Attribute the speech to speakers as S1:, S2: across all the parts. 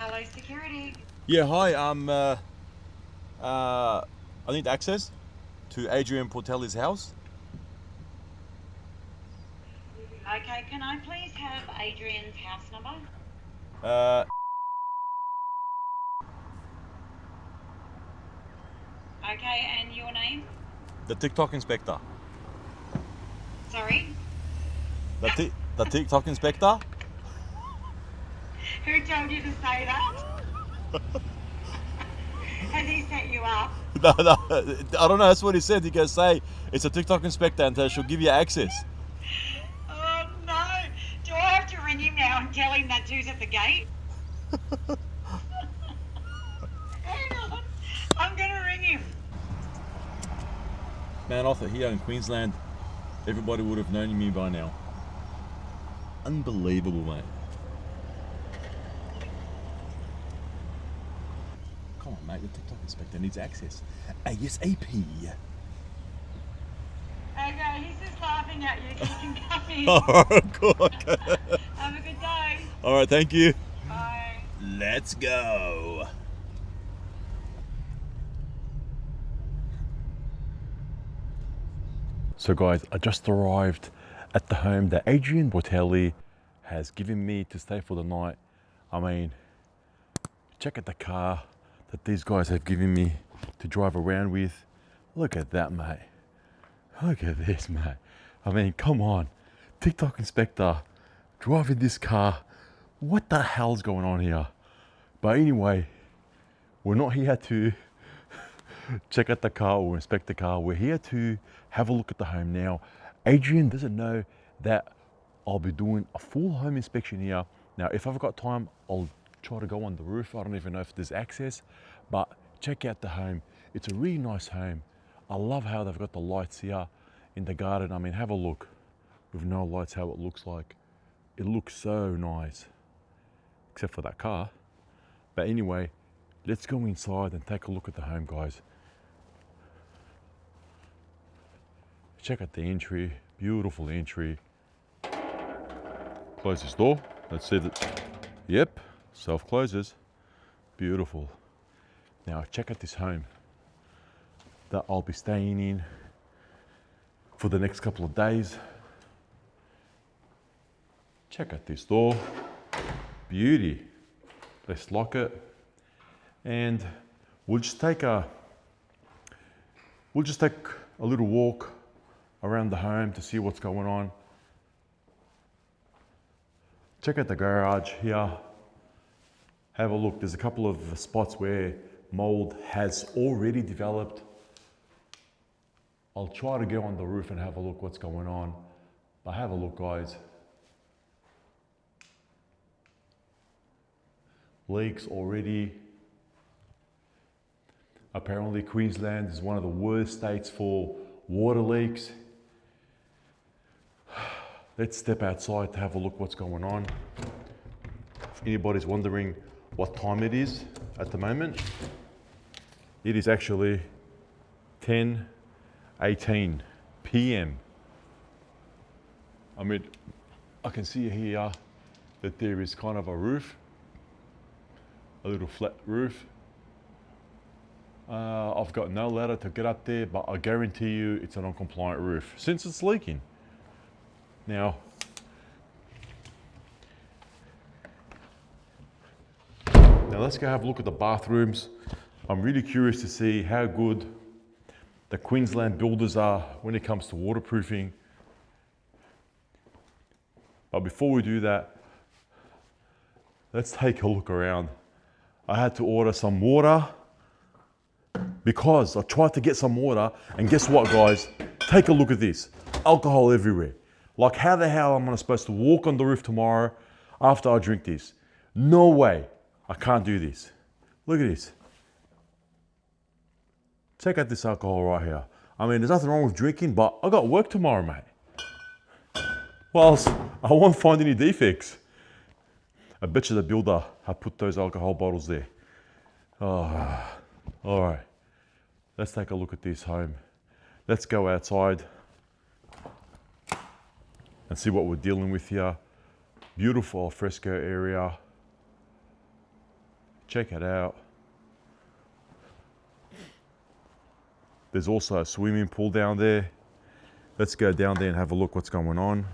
S1: Hello, security.
S2: Yeah, hi. I need access to Adrian Portelli's house.
S1: Okay, can I please have Adrian's house number?
S2: Uh,
S1: Okay, and your name?
S2: the TikTok inspector.
S1: Sorry?
S2: The TikTok inspector.
S1: Who told you to say that? Has he set you up?
S2: No, no, I don't know. That's what he said. He goes, say it's a TikTok inspector, and she'll give you access.
S1: Oh no! Do I have to ring him now and tell him that who's at the gate? Hang on. I'm gonna ring him.
S2: Man, I thought here in Queensland, everybody would have known me by now. Unbelievable, mate. Come on, mate. The TikTok inspector needs access ASAP.
S1: Okay, he's just laughing at you, so you can come in.
S2: Alright, good.
S1: Have a good day.
S2: All right, thank you.
S1: Bye.
S2: Let's go. So guys, I just arrived at the home that Adrian Portelli has given me to stay for the night. I mean, check out the car that these guys have given me to drive around with. Look at that, mate. Look at this, mate. I mean, come on. TikTok inspector driving this car. What the hell's going on here? But anyway, we're not here to check out the car or inspect the car. We're here to have a look at the home now. Adrian doesn't know that I'll be doing a full home inspection here. Now, if I've got time, I'll try to go on the roof. I don't even know if there's access, but check out the home. It's a really nice home. I love how they've got the lights here in the garden. I mean, have a look with no lights, how it looks like. It looks so nice, except for that car. But anyway, let's go inside and take a look at the home, guys. Check out the entry, beautiful entry. Close this door. Let's see that. Yep, self-closes. Beautiful. Now check out this home that I'll be staying in for the next couple of days. Check out this door. Beauty. Let's lock it. And we'll just take a little walk around the home to see what's going on. Check out the garage here. Have a look. There's a couple of spots where mold has already developed. I'll try to go on the roof and have a look what's going on. But have a look, guys. Leaks already. Apparently Queensland is one of the worst states for water leaks. Let's step outside to have a look what's going on. If anybody's wondering what time it is at the moment, it is actually 10:18 p.m. I mean, I can see here that there is kind of a roof, a little flat roof. I've got no ladder to get up there, but I guarantee you it's a non-compliant roof since it's leaking. Now, let's go have a look at the bathrooms. I'm really curious to see how good the Queensland builders are when it comes to waterproofing. But before we do that, let's take a look around. I had to order some water because I tried to get some water, and guess what, guys? Take a look at this. Alcohol everywhere. Like, how the hell am I supposed to walk on the roof tomorrow after I drink this? No way. I can't do this. Look at this. Check out this alcohol right here. I mean, there's nothing wrong with drinking, but I got work tomorrow, mate. Well, I won't find any defects. I bet you the builder have put those alcohol bottles there. Oh, all right. Let's take a look at this home. Let's go outside and see what we're dealing with here. Beautiful al fresco area. Check it out. There's also a swimming pool down there. Let's go down there and have a look what's going on.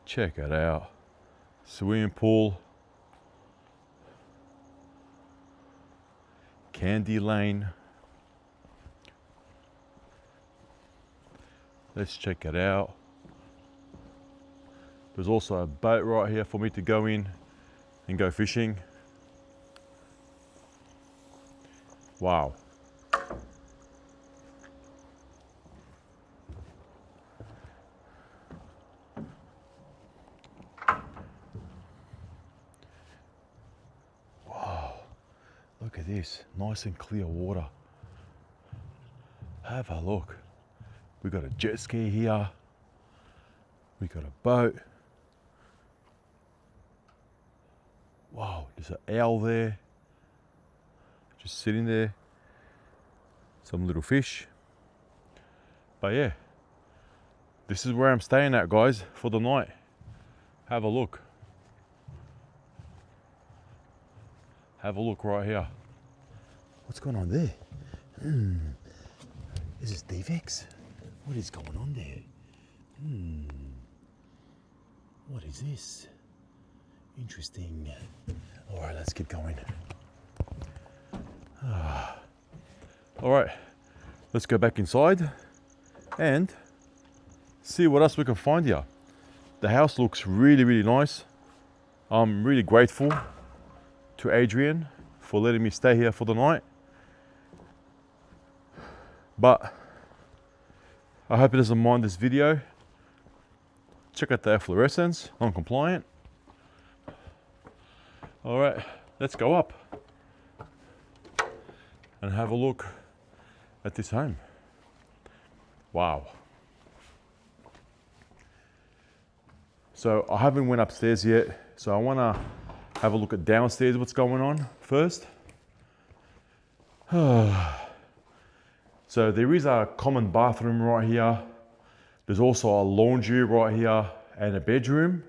S2: Check it out. Swimming pool. Candy lane. Let's check it out. There's also a boat right here for me to go in and go fishing. Wow. Wow. Look at this, nice and clear water. Have a look. We got a jet ski here. We got a boat. Wow, there's an owl there. Just sitting there. Some little fish. But yeah, this is where I'm staying at, guys, for the night. Have a look. Have a look right here. What's going on there? Is this Defects? What is going on there? What is this? Interesting. All right, let's keep going. All right, let's go back inside and see what else we can find here. The house looks really, really nice. I'm really grateful to Adrian for letting me stay here for the night. But I hope he doesn't mind this video. Check out the fluorescence, non-compliant. All right, let's go up and have a look at this home. Wow. So I haven't went upstairs yet, so I wanna have a look at downstairs, what's going on first. So there is a common bathroom right here. There's also a laundry right here and a bedroom.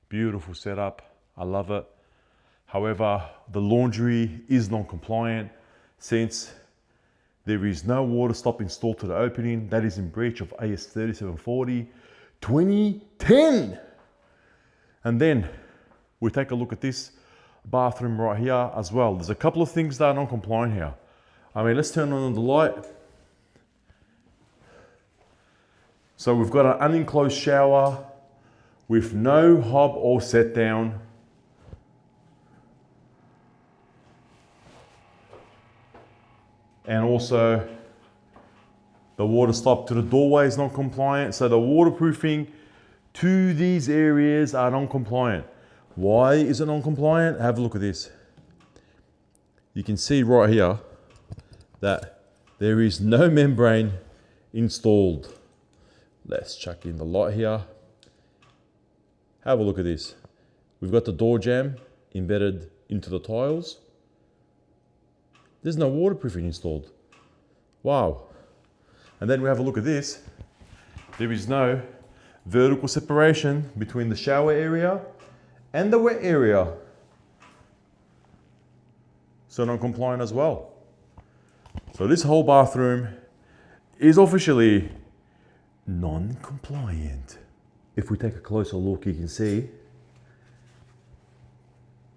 S2: Beautiful setup, I love it. However, the laundry is non-compliant since there is no water stop installed to the opening. That is in breach of AS 3740 2010. And then we take a look at this bathroom right here as well. There's a couple of things that are non-compliant here. I mean, let's turn on the light. So we've got an unenclosed shower with no hob or set down. And also the water stop to the doorway is not compliant. So the waterproofing to these areas are non-compliant. Why is it non-compliant? Have a look at this. You can see right here that there is no membrane installed. Let's chuck in the light here. Have a look at this. We've got the door jamb embedded into the tiles. There's no waterproofing installed. Wow. And then we have a look at this. There is no vertical separation between the shower area and the wet area. So non-compliant as well. So this whole bathroom is officially non-compliant. If we take a closer look, you can see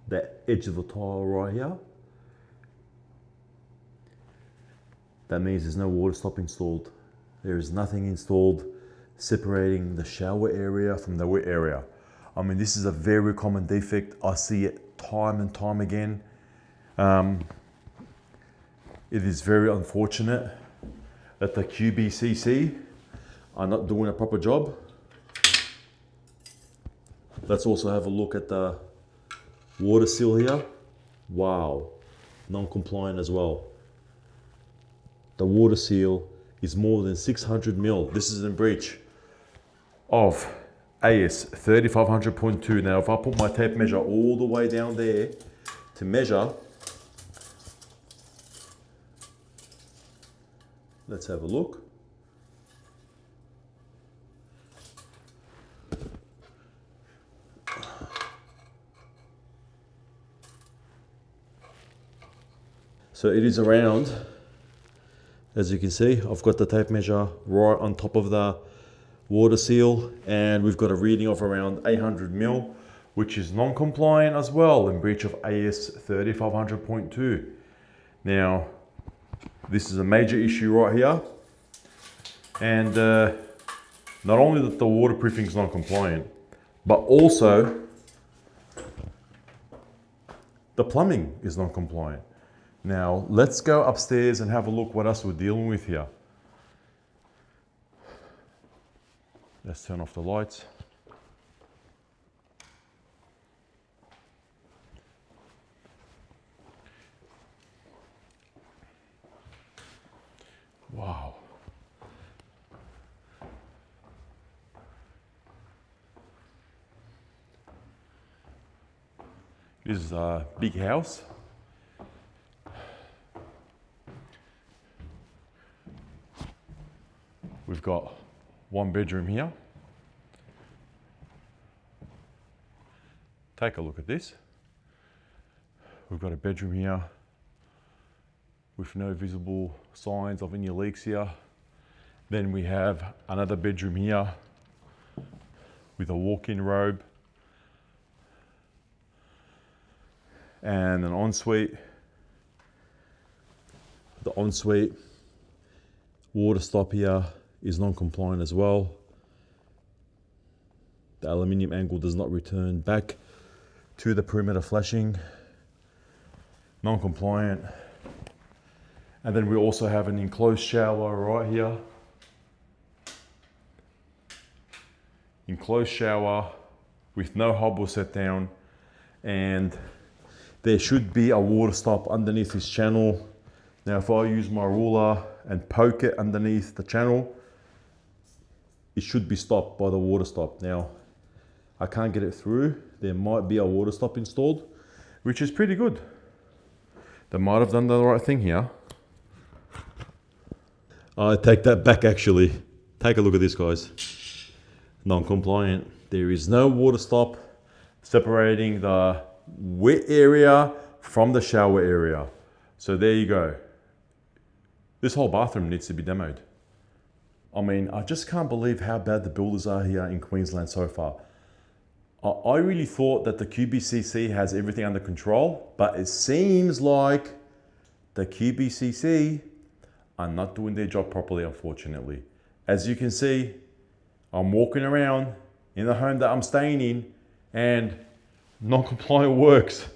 S2: the edge of the tile right here. That means there's no water stop installed. There is nothing installed separating the shower area from the wet area. I mean, this is a very common defect. I see it time and time again. It is very unfortunate that the QBCC are not doing a proper job. Let's also have a look at the water seal here. Wow, non-compliant as well. The water seal is more than 600 mil. This is in breach of AS 3500.2. Now, if I put my tape measure all the way down there to measure, Let's have a look. So it is around, as you can see, I've got the tape measure right on top of the water seal, and we've got a reading of around 800 mil, which is non-compliant as well, in breach of AS 3500.2. Now, this is a major issue right here, and not only that the waterproofing is non-compliant, but also the plumbing is non-compliant. Now, let's go upstairs and have a look what else we're dealing with here. Let's turn off the lights. Wow. This is a big house. We've got one bedroom here. Take a look at this. We've got a bedroom here with no visible signs of any leaks here. Then we have another bedroom here with a walk-in robe and an ensuite. The ensuite water stop here is non-compliant as well. The aluminium angle does not return back to the perimeter flashing. Non-compliant. And then we also have an enclosed shower right here. Enclosed shower with no hob or set down, and there should be a water stop underneath this channel. Now if I use my ruler and poke it underneath the channel, it should be stopped by the water stop. Now, I can't get it through. There might be a water stop installed, which is pretty good. They might have done the right thing here. I take that back actually. Take a look at this, guys. Non-compliant. There is no water stop separating the wet area from the shower area. So there you go. This whole bathroom needs to be demoed. I mean, I just can't believe how bad the builders are here in Queensland so far. I really thought that the QBCC has everything under control, but it seems like the QBCC are not doing their job properly, unfortunately. As you can see, I'm walking around in the home that I'm staying in and non-compliant works.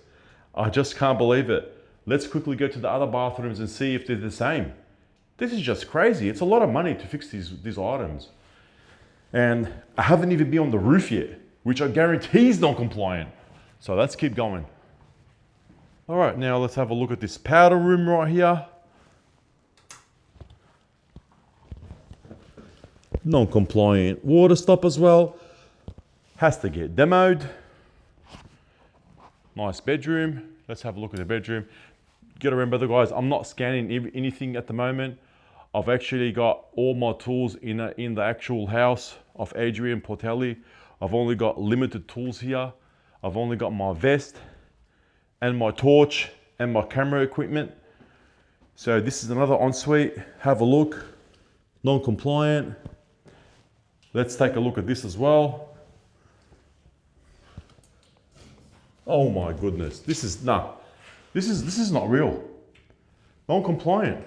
S2: I just can't believe it. Let's quickly go to the other bathrooms and see if they're the same. This is just crazy. It's a lot of money to fix these items. And I haven't even been on the roof yet, which I guarantee is non-compliant. So let's keep going. All right, now let's have a look at this powder room right here. Non-compliant water stop as well. Has to get demoed. Nice bedroom. Let's have a look at the bedroom. You gotta remember, guys, I'm not scanning anything at the moment. I've actually got all my tools in the actual house of Adrian Portelli. I've only got limited tools here. I've only got my vest and my torch and my camera equipment. So this is another ensuite. Have a look. Non-compliant. Let's take a look at this as well. Oh my goodness, this is not real. Non-compliant.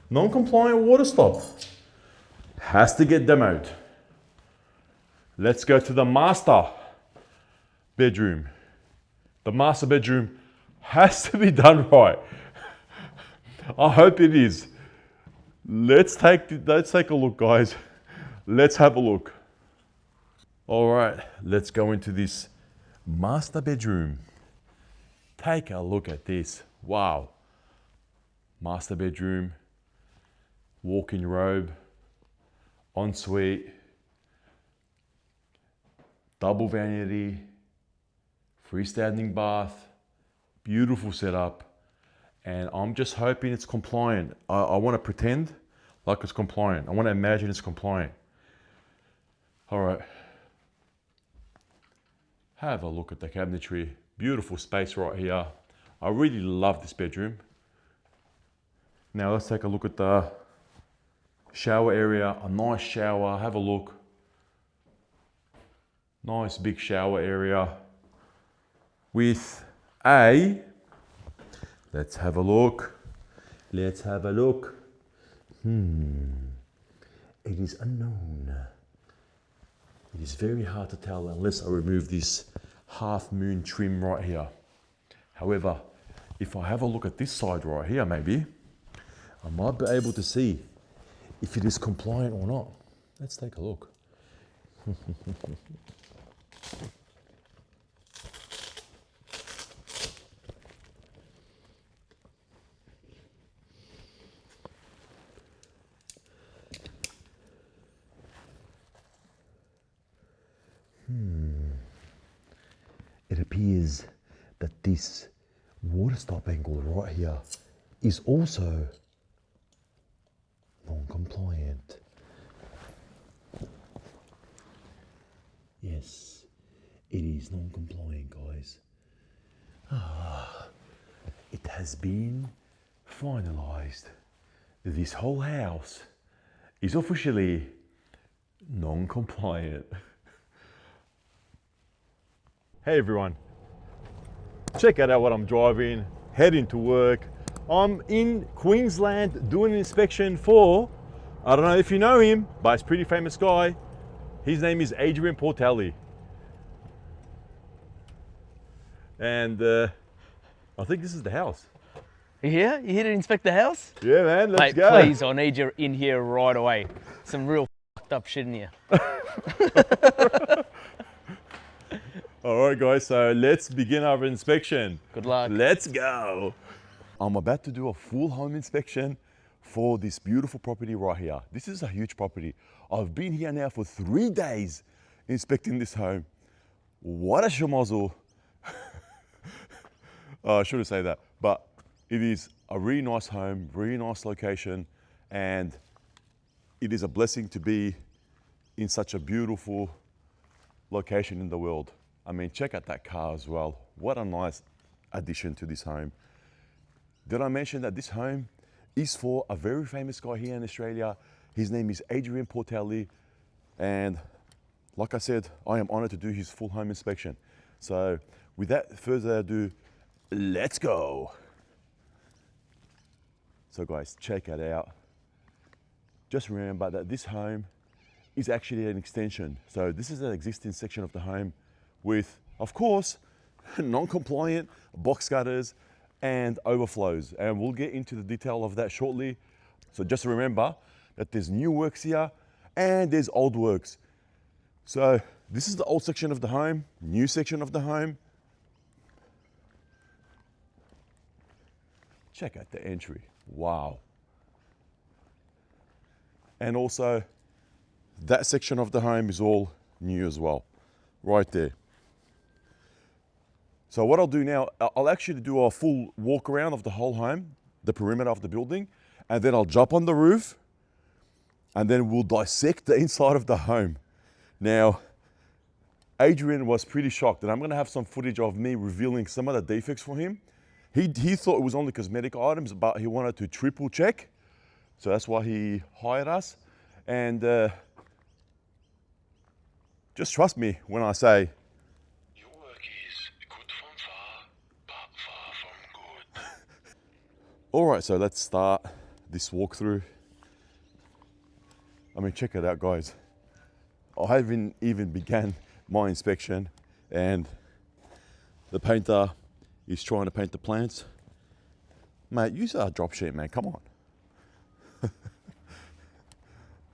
S2: Non-compliant water stop. Has to get demoed. Let's go to the master bedroom. The master bedroom has to be done right. I hope it is. Let's take a look, guys. Let's have a look. All right, let's go into this master bedroom. Take a look at this. Wow. Master bedroom, walk-in robe, ensuite, double vanity, freestanding bath, beautiful setup. And I'm just hoping it's compliant. I want to pretend like it's compliant. I want to imagine it's compliant. All right. Have a look at the cabinetry. Beautiful space right here. I really love this bedroom. Now let's take a look at the shower area. A nice shower. Have a look. Nice big shower area with a, let's have a look. Let's have a look. It is unknown. It is very hard to tell unless I remove this half moon trim right here. However, if I have a look at this side right here, maybe, I might be able to see if it is compliant or not. Let's take a look. It appears that this water stop angle right here is also non-compliant. Yes, it is non-compliant, guys. It has been finalized. This whole house is officially non-compliant. Hey everyone, check out what I'm driving, heading to work. I'm in Queensland doing an inspection for, I don't know if you know him, but it's a pretty famous guy. His name is Adrian Portelli. And I think this is the house.
S3: You here? You here to inspect the house?
S2: Yeah man, let's
S3: Mate,
S2: go.
S3: please, I need you in here right away. Some real fucked up shit in here.
S2: All right guys, so let's begin our inspection.
S3: Good luck.
S2: Let's go. I'm about to do a full home inspection for this beautiful property right here. This is a huge property. I've been here now for 3 days inspecting this home. What a schmozzle. I shouldn't say that, but it is a really nice home, really nice location, and it is a blessing to be in such a beautiful location in the world. I mean, check out that car as well. What a nice addition to this home. Did I mention that this home is for a very famous guy here in Australia? His name is Adrian Portelli. And like I said, I am honored to do his full home inspection. So without further ado, let's go. So guys, check it out. Just remember that this home is actually an extension. So this is an existing section of the home with, of course, non-compliant box gutters and overflows. And we'll get into the detail of that shortly. So just remember that there's new works here and there's old works. So this is the old section of the home, new section of the home. Check out the entry, wow. And also that section of the home is all new as well, right there. So what I'll do now, I'll actually do a full walk around of the whole home, the perimeter of the building, and then I'll jump on the roof and then we'll dissect the inside of the home. Now, Adrian was pretty shocked, and I'm gonna have some footage of me revealing some of the defects for him. He thought it was only cosmetic items, but he wanted to triple check. So that's why he hired us. And just trust me when I say, all right, so let's start this walkthrough. I mean, check it out, guys. I haven't even began my inspection and the painter is trying to paint the plants. Mate, use our drop sheet, man, come on.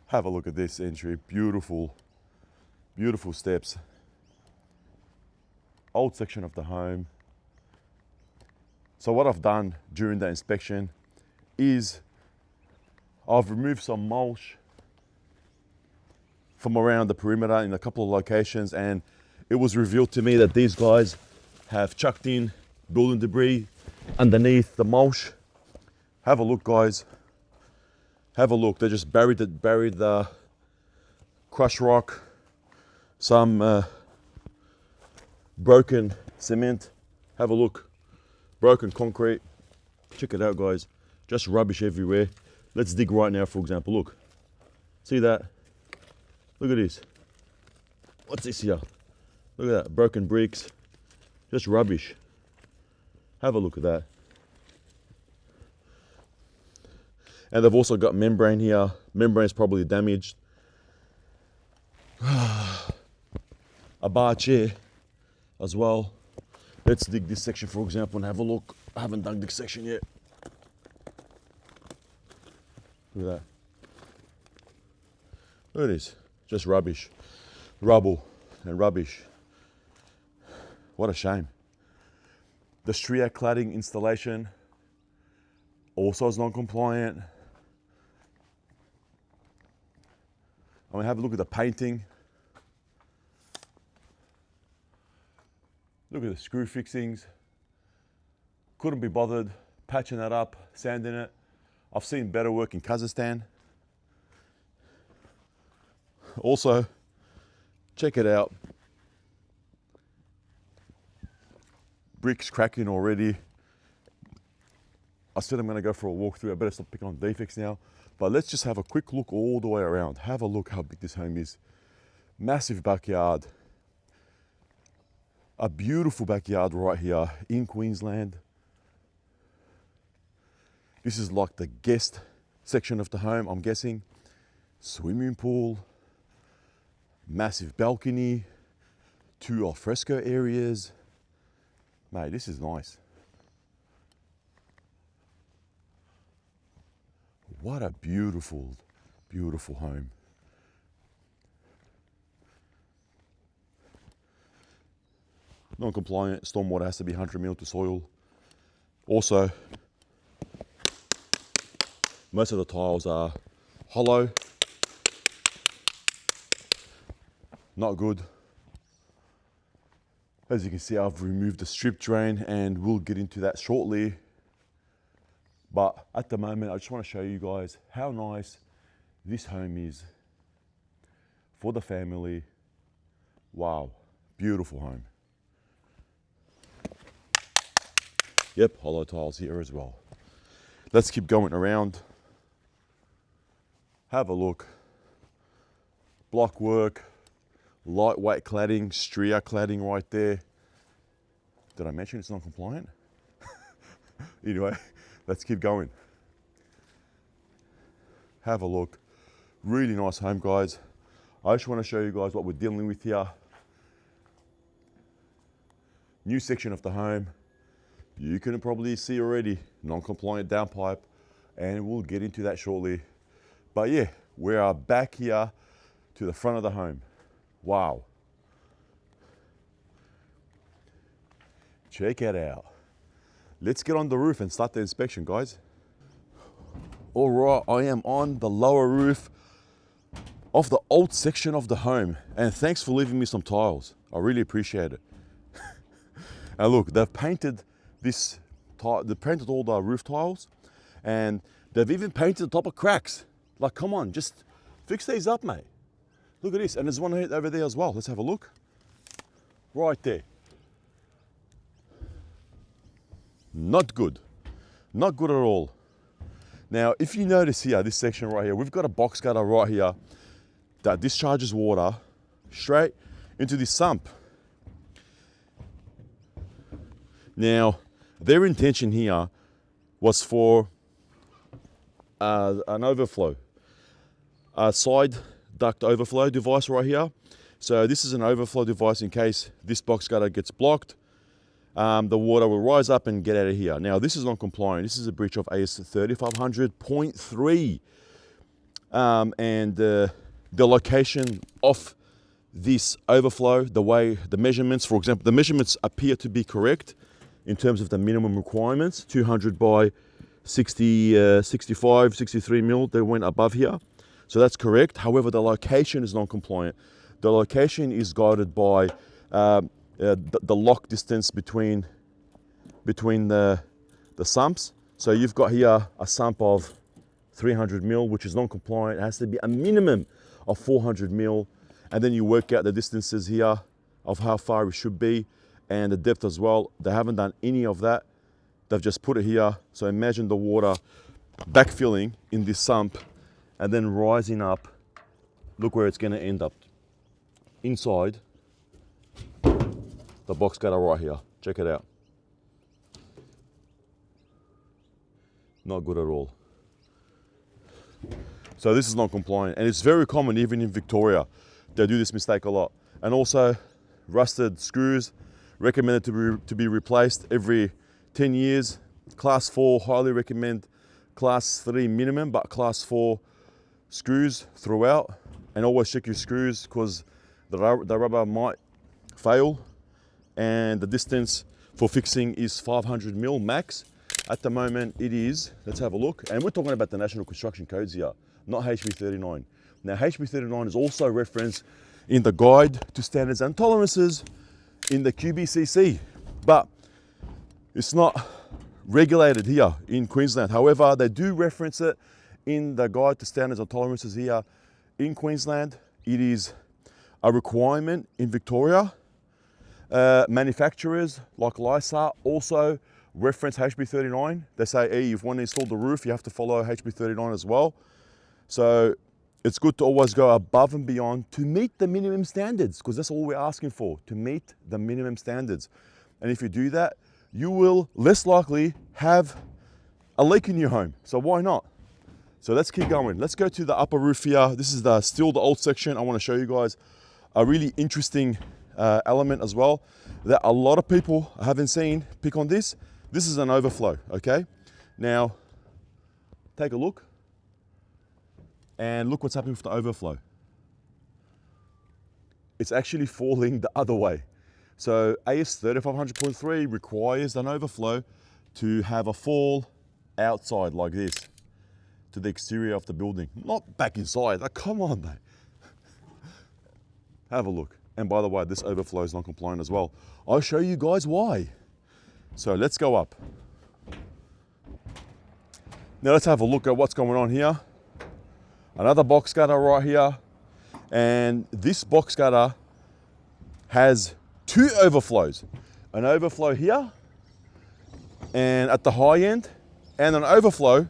S2: Have a look at this entry, beautiful, beautiful steps. Old section of the home. So what I've done during the inspection is I've removed some mulch from around the perimeter in a couple of locations, and it was revealed to me that these guys have chucked in building debris underneath the mulch. Have a look, guys. Have a look. They just buried the crushed rock, some broken cement. Have a look. Broken concrete. Check it out, guys. Just rubbish everywhere. Let's dig right now, for example. Look. See that? Look at this. What's this here? Look at that. Broken bricks. Just rubbish. Have a look at that. And they've also got membrane here. Membrane's probably damaged. A bar chair as well. Let's dig this section, for example, and have a look. I haven't dug this section yet. Look at that. Look at this. Just rubbish. Rubble and rubbish. What a shame. The Stria cladding installation also is non-compliant. I'm gonna have a look at the painting. Look at the screw fixings. Couldn't be bothered patching that up, sanding it. I've seen better work in Kazakhstan. Also, check it out. Bricks cracking already. I said I'm gonna go for a walkthrough. I better stop picking on defects now. But let's just have a quick look all the way around. Have a look how big this home is. Massive backyard. A beautiful backyard right here in Queensland. This is like the guest section of the home, I'm guessing. Swimming pool, massive balcony, 2 alfresco areas. Mate, this is nice. What a beautiful, beautiful home. Non-compliant, stormwater has to be 100 mil to soil. Also, most of the tiles are hollow. Not good. As you can see, I've removed the strip drain and we'll get into that shortly. But at the moment, I just want to show you guys how nice this home is for the family. Wow, beautiful home. Yep, hollow tiles here as well. Let's keep going around. Have a look. Block work, lightweight cladding, Stria cladding right there. Did I mention it's non-compliant? Anyway, let's keep going. Have a look. Really nice home, guys. I just want to show you guys what we're dealing with here. New section of the home. You can probably see already, non-compliant downpipe, and we'll get into that shortly. But yeah, we are back here to the front of the home. Wow. Check it out. Let's get on the roof and start the inspection, guys. All right, I am on the lower roof of the old section of the home, and thanks for leaving me some tiles. I really appreciate it. And look, they've painted this tile, they painted all the roof tiles, and they've even painted the top of cracks. Like, come on, just fix these up, mate. Look at this, and there's one over there as well. Let's have a look. Right there. Not good. Not good at all. Now, if you notice here, this section right here, we've got a box gutter right here that discharges water straight into this sump. Now, their intention here was for an overflow, a side duct overflow device right here. So this is an overflow device in case this box gutter gets blocked. The water will rise up and get out of here. Now, this is non-compliant. This is a breach of AS 3500.3. And the location of this overflow, the way the measurements, for example, the measurements appear to be correct in terms of the minimum requirements, 200 by 60, 65, 63 mil, they went above here. So that's correct. However, the location is non-compliant. The location is guided by the lock distance between the sumps. So you've got here a sump of 300 mil, which is non-compliant. It has to be a minimum of 400 mil. And then you work out the distances here of how far it should be and the depth as well. They haven't done any of that. They've just put it here. So imagine the water backfilling in this sump and then rising up. Look where it's gonna end up. Inside the box cutter right here. Check it out. Not good at all. So this is not compliant, and it's very common even in Victoria. They do this mistake a lot. And also rusted screws, recommended to be replaced every 10 years. Class 4, highly recommend class 3 minimum, but class 4 screws throughout. And always check your screws because the rubber might fail. And the distance for fixing is 500 mil max. At the moment it is, let's have a look. And we're talking about the National Construction Codes here, not HB39. Now HB39 is also referenced in the Guide to Standards and Tolerances in the QBCC, but it's not regulated here in Queensland. However, they do reference it in the Guide to Standards and Tolerances here in Queensland. It is a requirement in Victoria. Manufacturers like Lysa also reference HB39. They say, hey, if you want to install the roof, you have to follow HB39 as well. So it's good to always go above and beyond to meet the minimum standards, because that's all we're asking for, to meet the minimum standards. And if you do that, you will less likely have a leak in your home. So why not? So let's keep going. Let's go to the upper roof here. This is still the old section. I want to show you guys a really interesting element as well that a lot of people I haven't seen pick on this. This is an overflow, okay? Now, take a look and look what's happening with the overflow. It's actually falling the other way. So AS 3500.3 requires an overflow to have a fall outside like this to the exterior of the building, not back inside. Like, come on, mate. Have a look. And by the way, this overflow is non-compliant as well. I'll show you guys why. So let's go up. Now let's have a look at what's going on here. Another box gutter right here. And this box gutter has two overflows. An overflow here and at the high end, and an overflow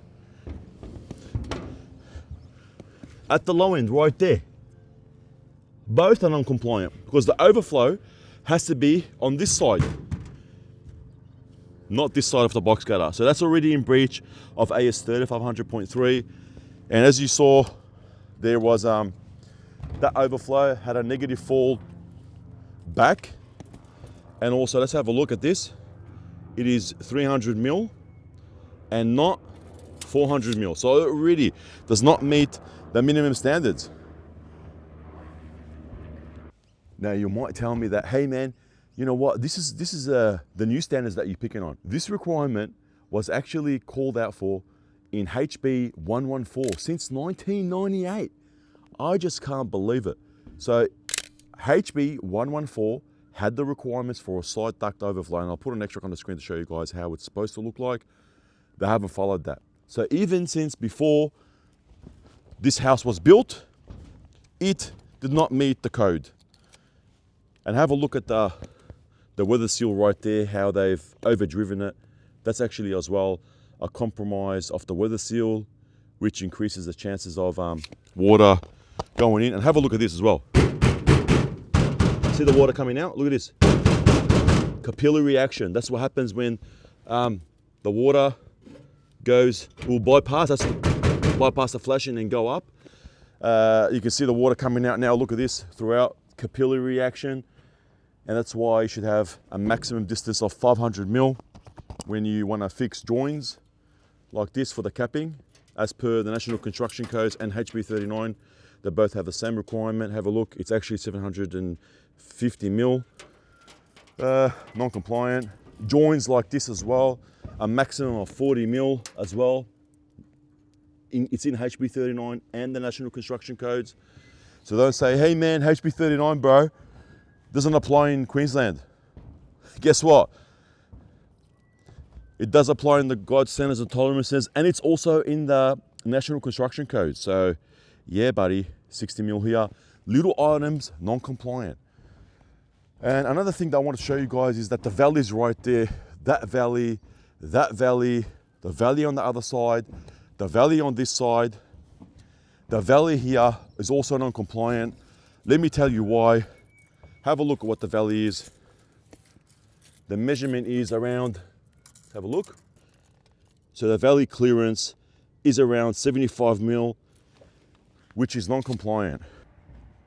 S2: at the low end right there. Both are non-compliant because the overflow has to be on this side, not this side of the box gutter. So that's already in breach of AS 3500.3. And as you saw, there was that overflow had a negative fall back. And also let's have a look at this. It is 300 mil and not 400 mil. So it really does not meet the minimum standards. Now you might tell me that, hey man, you know what, this is the new standards that you're picking on. This requirement was actually called out for in HB 114 since 1998. I just can't believe it. So HB 114 had the requirements for a side duct overflow, and I'll put an extra on the screen to show you guys how it's supposed to look like. They haven't followed that. So even since before this house was built, it did not meet the code. And have a look at the weather seal right there, how they've overdriven it. That's actually as well a compromise of the weather seal, which increases the chances of water going in. And have a look at this as well. See the water coming out? Look at this. Capillary action. That's what happens when the water will bypass the flashing and go up. You can see the water coming out now. Look at this throughout. Capillary action. And that's why you should have a maximum distance of 500 mil when you want to fix joins like this for the capping. As per the National Construction Codes and HB39, they both have the same requirement. Have a look, it's actually 750 mil, non-compliant. Joins like this as well, a maximum of 40 mil as well. It's in HB39 and the National Construction Codes. So don't say, hey man, HB39 bro, doesn't apply in Queensland. Guess what? It does apply in the Guide Standards and Tolerances, and it's also in the National Construction Code. So yeah, buddy, 60 mil here. Little items, non-compliant. And another thing that I want to show you guys is that the valley's right there. That valley, the valley on the other side, the valley on this side. The valley here is also non-compliant. Let me tell you why. Have a look at what the valley is. The measurement is around, have a look. So the valley clearance is around 75 mil, which is non-compliant.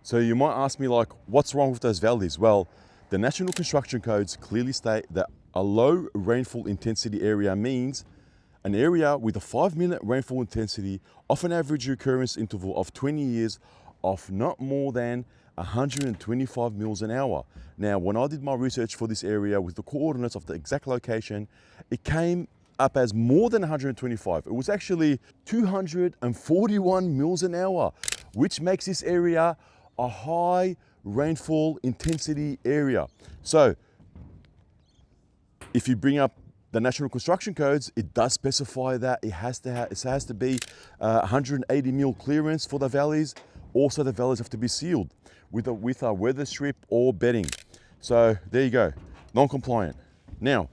S2: So you might ask me, like, what's wrong with those valleys? Well, the National Construction Codes clearly state that a low rainfall intensity area means an area with a 5-minute rainfall intensity of an average recurrence interval of 20 years of not more than 125 mils an hour. Now, when I did my research for this area with the coordinates of the exact location, it came up as more than 125. It was actually 241 mils an hour, which makes this area a high rainfall intensity area. So if you bring up the National Construction Codes, it does specify that it has to be 180 mil clearance for the valleys. Also, the valleys have to be sealed with a weather strip or bedding. So there you go, non-compliant. Now,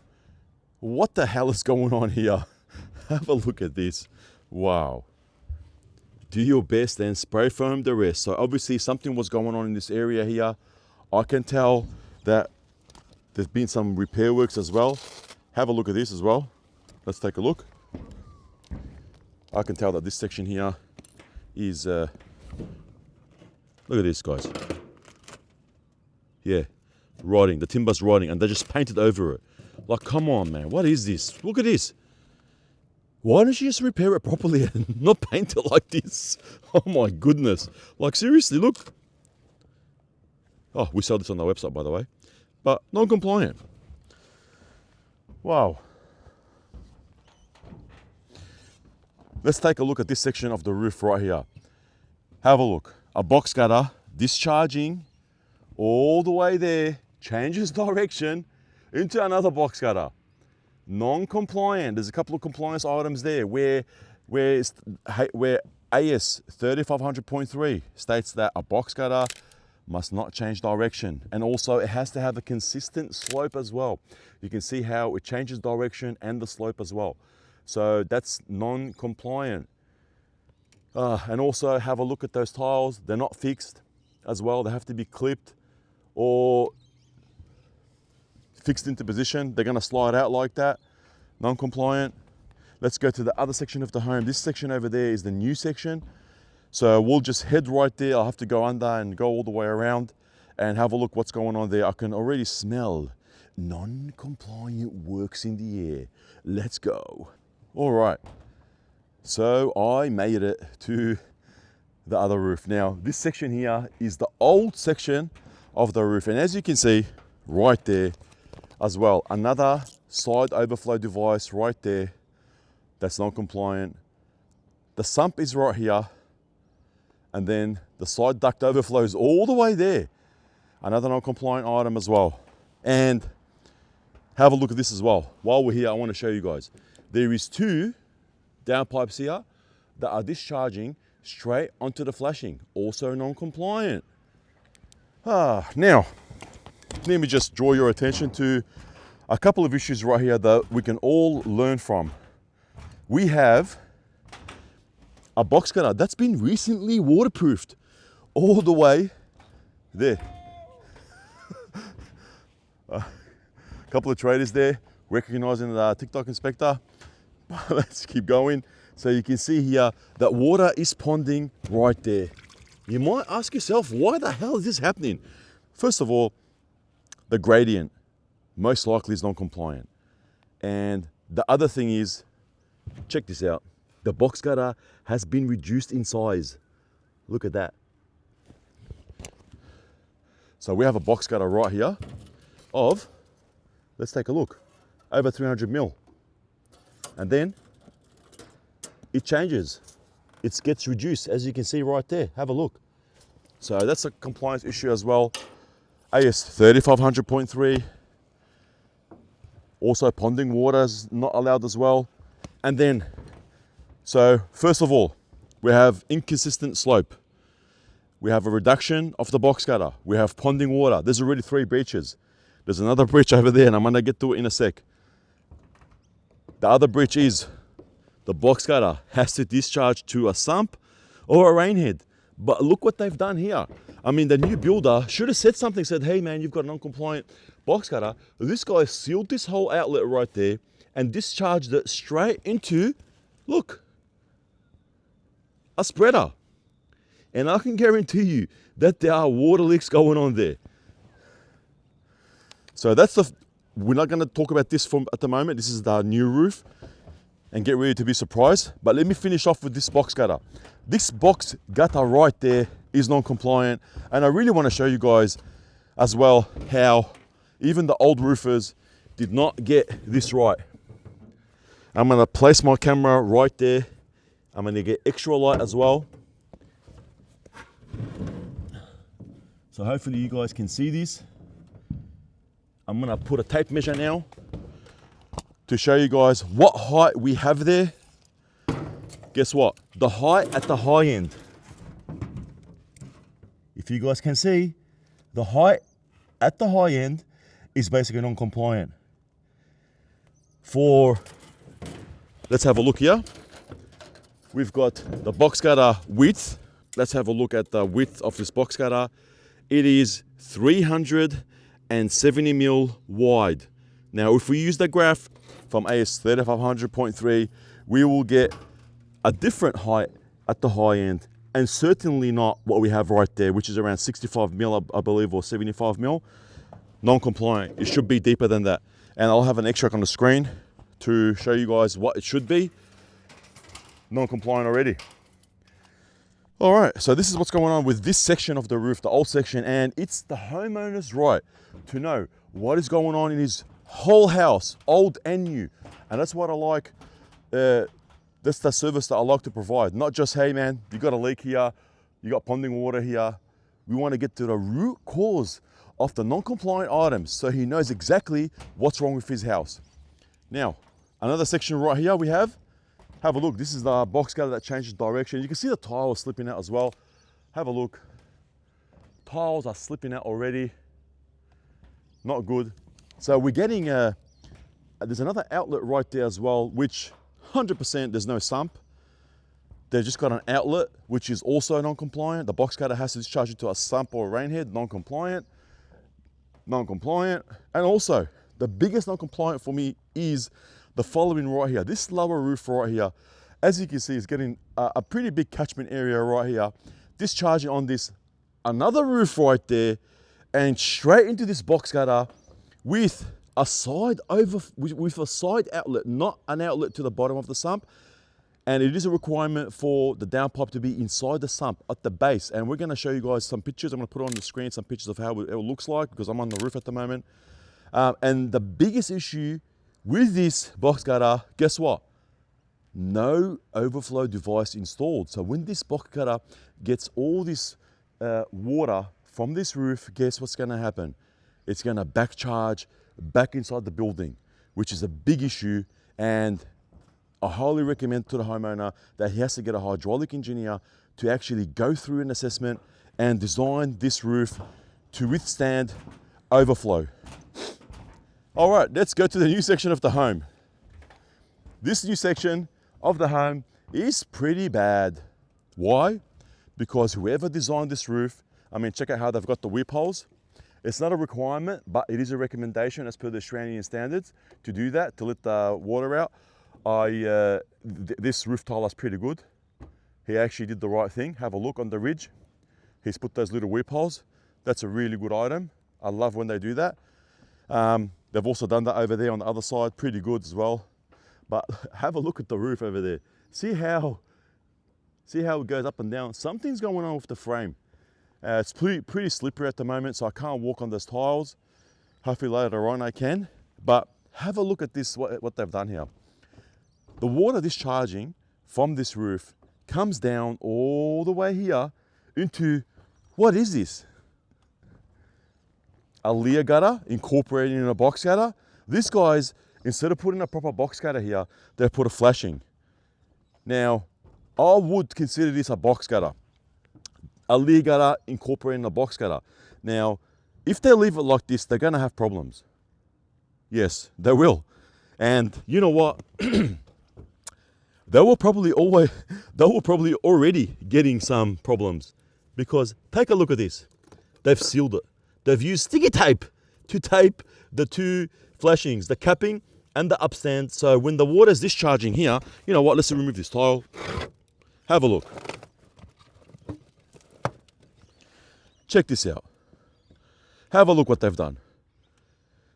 S2: what the hell is going on here? Have a look at this. Wow. Do your best and spray foam the rest. So obviously something was going on in this area here. I can tell that there's been some repair works as well. Have a look at this as well. Let's take a look. I can tell that this section here is, look at this, guys. Yeah, rotting, the timber's rotting, and they just painted over it. Like, come on, man, what is this? Look at this. Why don't you just repair it properly and not paint it like this? Oh my goodness. Like, seriously, look. Oh, we sell this on our website, by the way. But non-compliant. Wow. Let's take a look at this section of the roof right here. Have a look. A box cutter discharging all the way there, changes direction into another box cutter. Non-compliant. There's a couple of compliance items there where AS 3500.3 states that a box cutter must not change direction, and also it has to have a consistent slope as well. You can see how it changes direction and the slope as well. So that's non-compliant. And also have a look at those tiles. They're not fixed as well. They have to be clipped or fixed into position. They're gonna slide out like that. Non-compliant. Let's go to the other section of the home. This section over there is the new section. So we'll just head right there. I'll have to go under and go all the way around and have a look what's going on there. I can already smell non-compliant works in the air. Let's go. All right. So I made it to the other roof. Now, this section here is the old section of the roof. And as you can see right there as well, another side overflow device right there that's non-compliant. The sump is right here. And then the side duct overflows all the way there. Another non-compliant item as well. And have a look at this as well. While we're here, I want to show you guys. There is 2 downpipes here that are discharging straight onto the flashing. Also non-compliant. Now, let me just draw your attention to a couple of issues right here that we can all learn from. We have a box cutter that's been recently waterproofed all the way there. A couple of traders there recognizing the TikTok inspector. Let's keep going. So you can see here that water is ponding right there. You might ask yourself, why the hell is this happening? First of all, the gradient most likely is non-compliant. And the other thing is, check this out. The box cutter has been reduced in size. Look at that. So we have a box cutter right here of, let's take a look, over 300 mil. And then it changes. It gets reduced, as you can see right there. Have a look. So that's a compliance issue as well. AS 3500.3. Also ponding water is not allowed as well. And then, so first of all, We have inconsistent slope. We have a reduction of the box gutter. We have ponding water. There's already 3 breaches. There's another breach over there, and I'm gonna get to it in a sec. The other breach is the box gutter has to discharge to a sump or a rain head. But look what they've done here. I mean, the new builder should have said something, said, hey man, you've got a non-compliant box gutter. This guy sealed this whole outlet right there and discharged it straight into, look, a spreader. And I can guarantee you that there are water leaks going on there. So we're not gonna talk about this at the moment. This is the new roof and get ready to be surprised. But let me finish off with this box gutter. This box gutter right there is non-compliant. And I really wanna show you guys as well how even the old roofers did not get this right. I'm gonna place my camera right there. I'm gonna get extra light as well. So hopefully you guys can see this. I'm gonna put a tape measure now to show you guys what height we have there. Guess what? The height at the high end. If you guys can see, the height at the high end is basically non-compliant. Let's have a look here. We've got the box gutter width. Let's have a look at the width of this box gutter. It is 370 mil wide. Now, if we use the graph from AS 3500.3, we will get a different height at the high end, and certainly not what we have right there, which is around 65 mil, I believe, or 75 mil. Non-compliant. It should be deeper than that. And I'll have an extract on the screen to show you guys what it should be. Non-compliant already. All right, so this is what's going on with this section of the roof, the old section, and it's the homeowner's right to know what is going on in his whole house, old and new. And that's what I like, that's the service that I like to provide. Not just, hey man, you got a leak here, you got ponding water here. We want to get to the root cause of the non-compliant items so he knows exactly what's wrong with his house. Now, another section right here we have a look. This is the box gutter that changes direction. You can see the tiles slipping out as well. Have a look. Tiles are slipping out already. Not good. So we're getting, there's another outlet right there as well, which 100% there's no sump. They've just got an outlet, which is also non-compliant. The box gutter has to discharge it to a sump or a rain head, non-compliant. Non-compliant. And also, the biggest non-compliant for me is the following right here. This lower roof right here, as you can see, is getting a pretty big catchment area right here, discharging on this another roof right there, and straight into this box gutter with a side outlet, not an outlet to the bottom of the sump. And it is a requirement for the downpipe to be inside the sump at the base. And we're going to show you guys some pictures. I'm going to put on the screen some pictures of how it looks like, because I'm on the roof at the moment. And the biggest issue with this box gutter, guess what? No overflow device installed. So when this box gutter gets all this water from this roof, guess what's going to happen? It's going to back charge back inside the building, which is a big issue. And I highly recommend to the homeowner that he has to get a hydraulic engineer to actually go through an assessment and design this roof to withstand overflow. All right, let's go to the new section of the home. This new section of the home is pretty bad. Why? Because whoever designed this roof, I mean, check out how they've got the whip holes. It's not a requirement, but it is a recommendation as per the Australian standards to do that, to let the water out. This roof tiler is pretty good. He actually did the right thing. Have a look on the ridge. He's put those little whip holes. That's a really good item. I love when they do that. They've also done that over there on the other side, pretty good as well. But have a look at the roof over there. See how it goes up and down. Something's going on with the frame. It's pretty slippery at the moment, so I can't walk on those tiles. Hopefully later on I can. But have a look at this, what they've done here. The water discharging from this roof comes down all the way here into, what is this? A layer gutter incorporated in a box gutter. These guys, instead of putting a proper box gutter here, they put a flashing. Now, I would consider this a box gutter. A Lear gutter incorporating a box gutter. Now, if they leave it like this, they're gonna have problems. Yes, they will. And you know what? They were probably already getting some problems, because take a look at this. They've sealed it. They've used sticky tape to tape the two flashings, the capping and the upstand. So when the water's discharging here, you know what? Let's remove this tile. Have a look. Check this out. Have a look what they've done.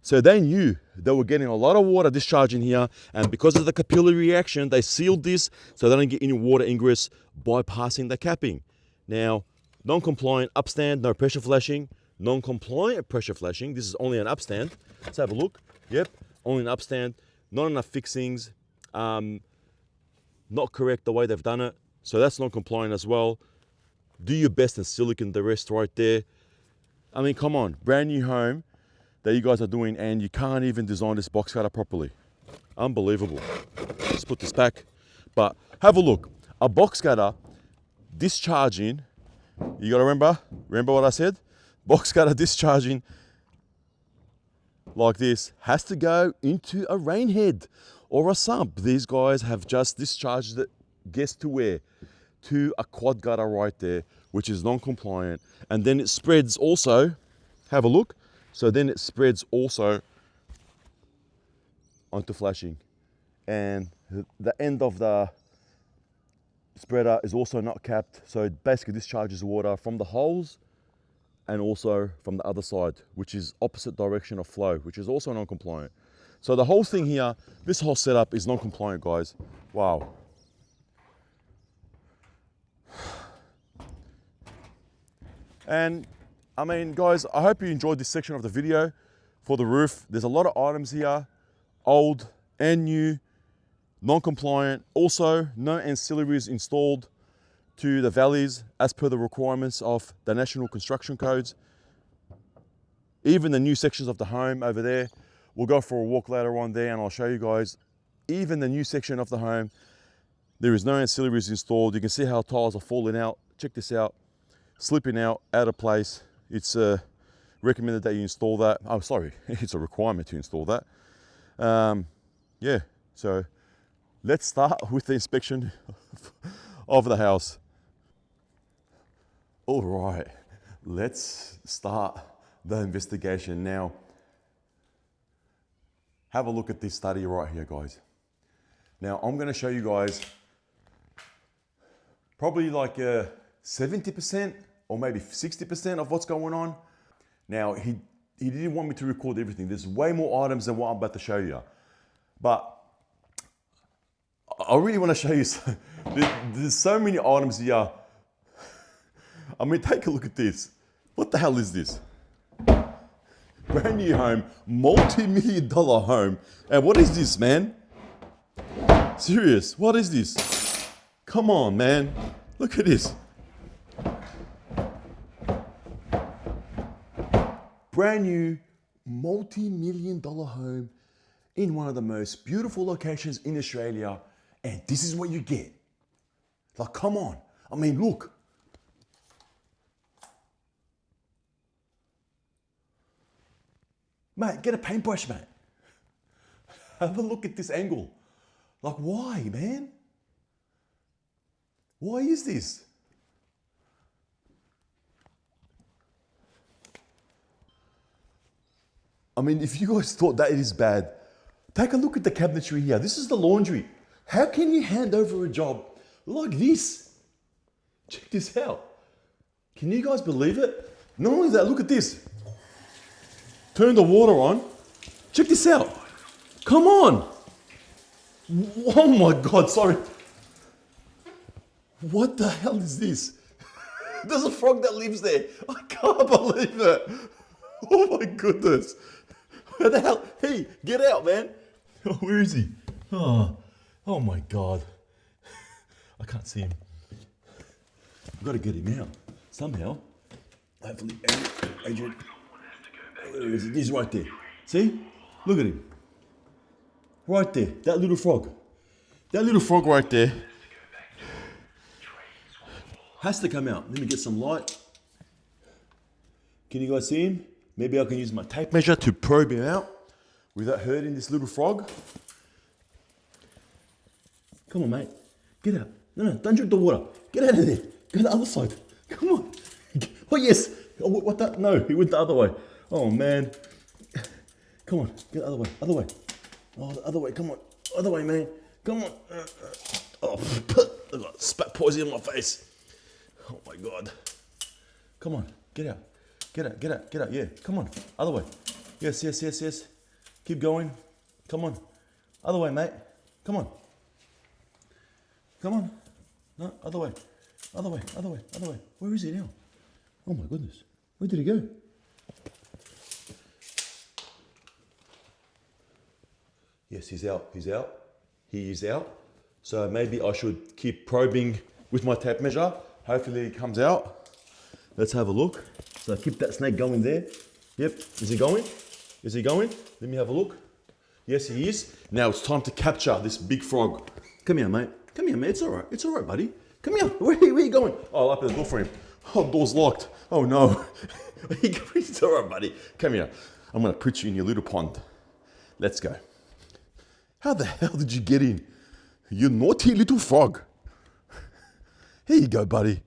S2: So they knew they were getting a lot of water discharging here, and because of the capillary reaction, they sealed this so they don't get any water ingress bypassing the capping. Now, non-compliant upstand, no pressure flashing. Non-compliant pressure flashing, this is only an upstand. Let's have a look. Yep, only an upstand. Not enough fixings. Not correct the way they've done it. So that's non-compliant as well. Do your best and silicon the rest right there. I mean, come on, brand new home that you guys are doing, and you can't even design this box cutter properly. Unbelievable. Let's put this back. But have a look. A box cutter discharging, you gotta remember what I said? Box cutter discharging like this has to go into a rain head or a sump. These guys have just discharged it, guess to where? To a quad gutter right there, which is non-compliant. And then it spreads also, have a look. So then it spreads also onto flashing. And the end of the spreader is also not capped. So it basically discharges water from the holes and also from the other side, which is opposite direction of flow, which is also non-compliant. So the whole thing here, this whole setup is non-compliant, guys. Wow. And I mean, guys, I hope you enjoyed this section of the video for the roof. There's a lot of items here, old and new, non-compliant. Also, no ancillaries installed to the valleys as per the requirements of the National Construction Codes. Even the new sections of the home over there, we'll go for a walk later on there and I'll show you guys. Even the new section of the home, there is no ancillaries installed. You can see how tiles are falling out. Check this out. Slipping out of place. It's recommended that you install that. Oh, sorry, it's a requirement to install that. Yeah, so let's start with the inspection of the house. All right, let's start the investigation. Now, have a look at this study right here, guys. Now, I'm gonna show you guys probably like 70% or maybe 60% of what's going on. Now, he didn't want me to record everything. There's way more items than what I'm about to show you. But I really want to show you, there's so many items here. I mean, take a look at this. What the hell is this? Brand new home, multi-million dollar home. And what is this, man? Serious, what is this? Come on, man. Look at this. Brand new, multi-million dollar home in one of the most beautiful locations in Australia. And this is what you get. Like, come on. I mean, look. Mate, get a paintbrush, mate. Have a look at this angle. Like, why, man? Why is this? I mean, if you guys thought that it is bad, take a look at the cabinetry here. This is the laundry. How can you hand over a job like this? Check this out. Can you guys believe it? Not only that, look at this. Turn the water on. Check this out. Come on. Oh my God, sorry. What the hell is this? There's a frog that lives there. I can't believe it. Oh my goodness. Where the hell? Hey, get out, man. Oh, where is he? Oh my God. I can't see him. I've got to get him out somehow. Hopefully, Adrian. Where is he? He's right there. See? Look at him. Right there. That little frog. That little frog right there. Has to come out. Let me get some light. Can you guys see him? Maybe I can use my tape measure to probe him out without hurting this little frog. Come on, mate. Get out. No, don't drink the water. Get out of there. Go to the other side. Come on. Oh, yes. Oh, what that? No, he went the other way. Oh, man. Come on. Get the other way. Other way. Oh, the other way. Come on. Other way, man. Come on. Oh, I got spat poison in my face. Oh, my God. Come on. Get out. Get out. Get out. Get out. Yeah. Come on. Other way. Yes, yes, yes, yes. Keep going. Come on. Other way, mate. Come on. Come on. No, other way. Other way. Other way. Other way. Where is he now? Oh, my goodness. Where did he go? Yes, he's out. He's out. He is out. So maybe I should keep probing with my tape measure. Hopefully he comes out. Let's have a look. So keep that snake going there. Yep. Is he going? Is he going? Let me have a look. Yes, he is. Now it's time to capture this big frog. Come here, mate. Come here, mate. It's all right. It's all right, buddy. Come here. Where are you going? Oh, I'll open the door for him. Oh, door's locked. Oh, no. It's all right, buddy. Come here. I'm going to put you in your little pond. Let's go. How the hell did you get in? You naughty little frog. Here you go, buddy.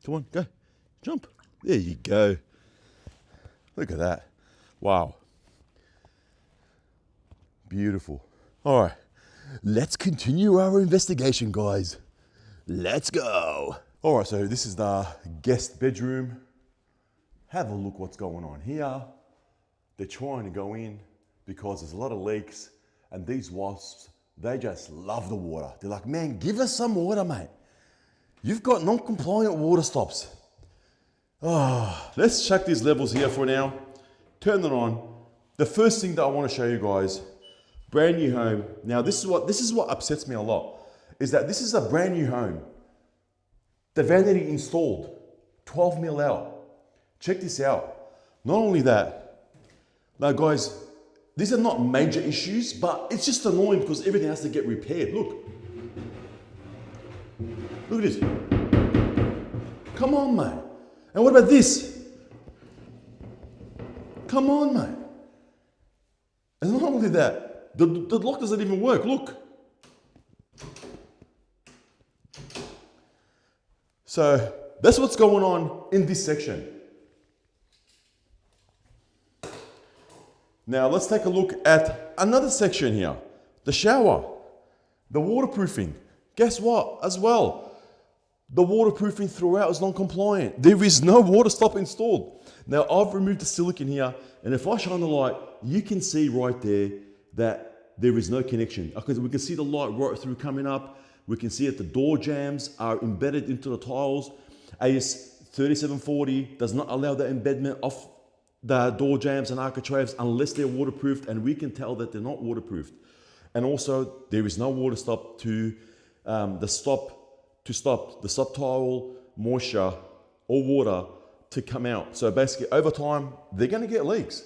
S2: Come on, go. Jump. There you go. Look at that. Wow. Beautiful. All right. Let's continue our investigation, guys. Let's go. All right, so this is the guest bedroom. Have a look what's going on here. They're trying to go in because there's a lot of leaks, and these wasps, they just love the water. They're like, man, give us some water, mate. You've got non-compliant water stops. Oh, let's check these levels here for now. Turn it on. The first thing that I want to show you guys, brand new home. Now, this is what upsets me a lot, is that this is a brand new home. The vanity installed, 12 mil out. Check this out. Not only that, now guys, these are not major issues, but it's just annoying because everything has to get repaired. Look. Look at this. Come on, mate. And what about this? Come on, mate. And not only that, the lock doesn't even work. Look. So that's what's going on in this section. Now let's take a look at another section here. The shower, the waterproofing. Guess what as well? The waterproofing throughout is non-compliant. There is no water stop installed. Now I've removed the silicone here, and if I shine the light, you can see right there that there is no connection. Okay, we can see the light right through coming up. We can see that the door jambs are embedded into the tiles. AS 3740 does not allow the embedment of the door jambs and architraves unless they're waterproofed, and we can tell that they're not waterproofed. And also, there is no water stop to stop the subtile moisture or water to come out. So basically, over time, they're going to get leaks.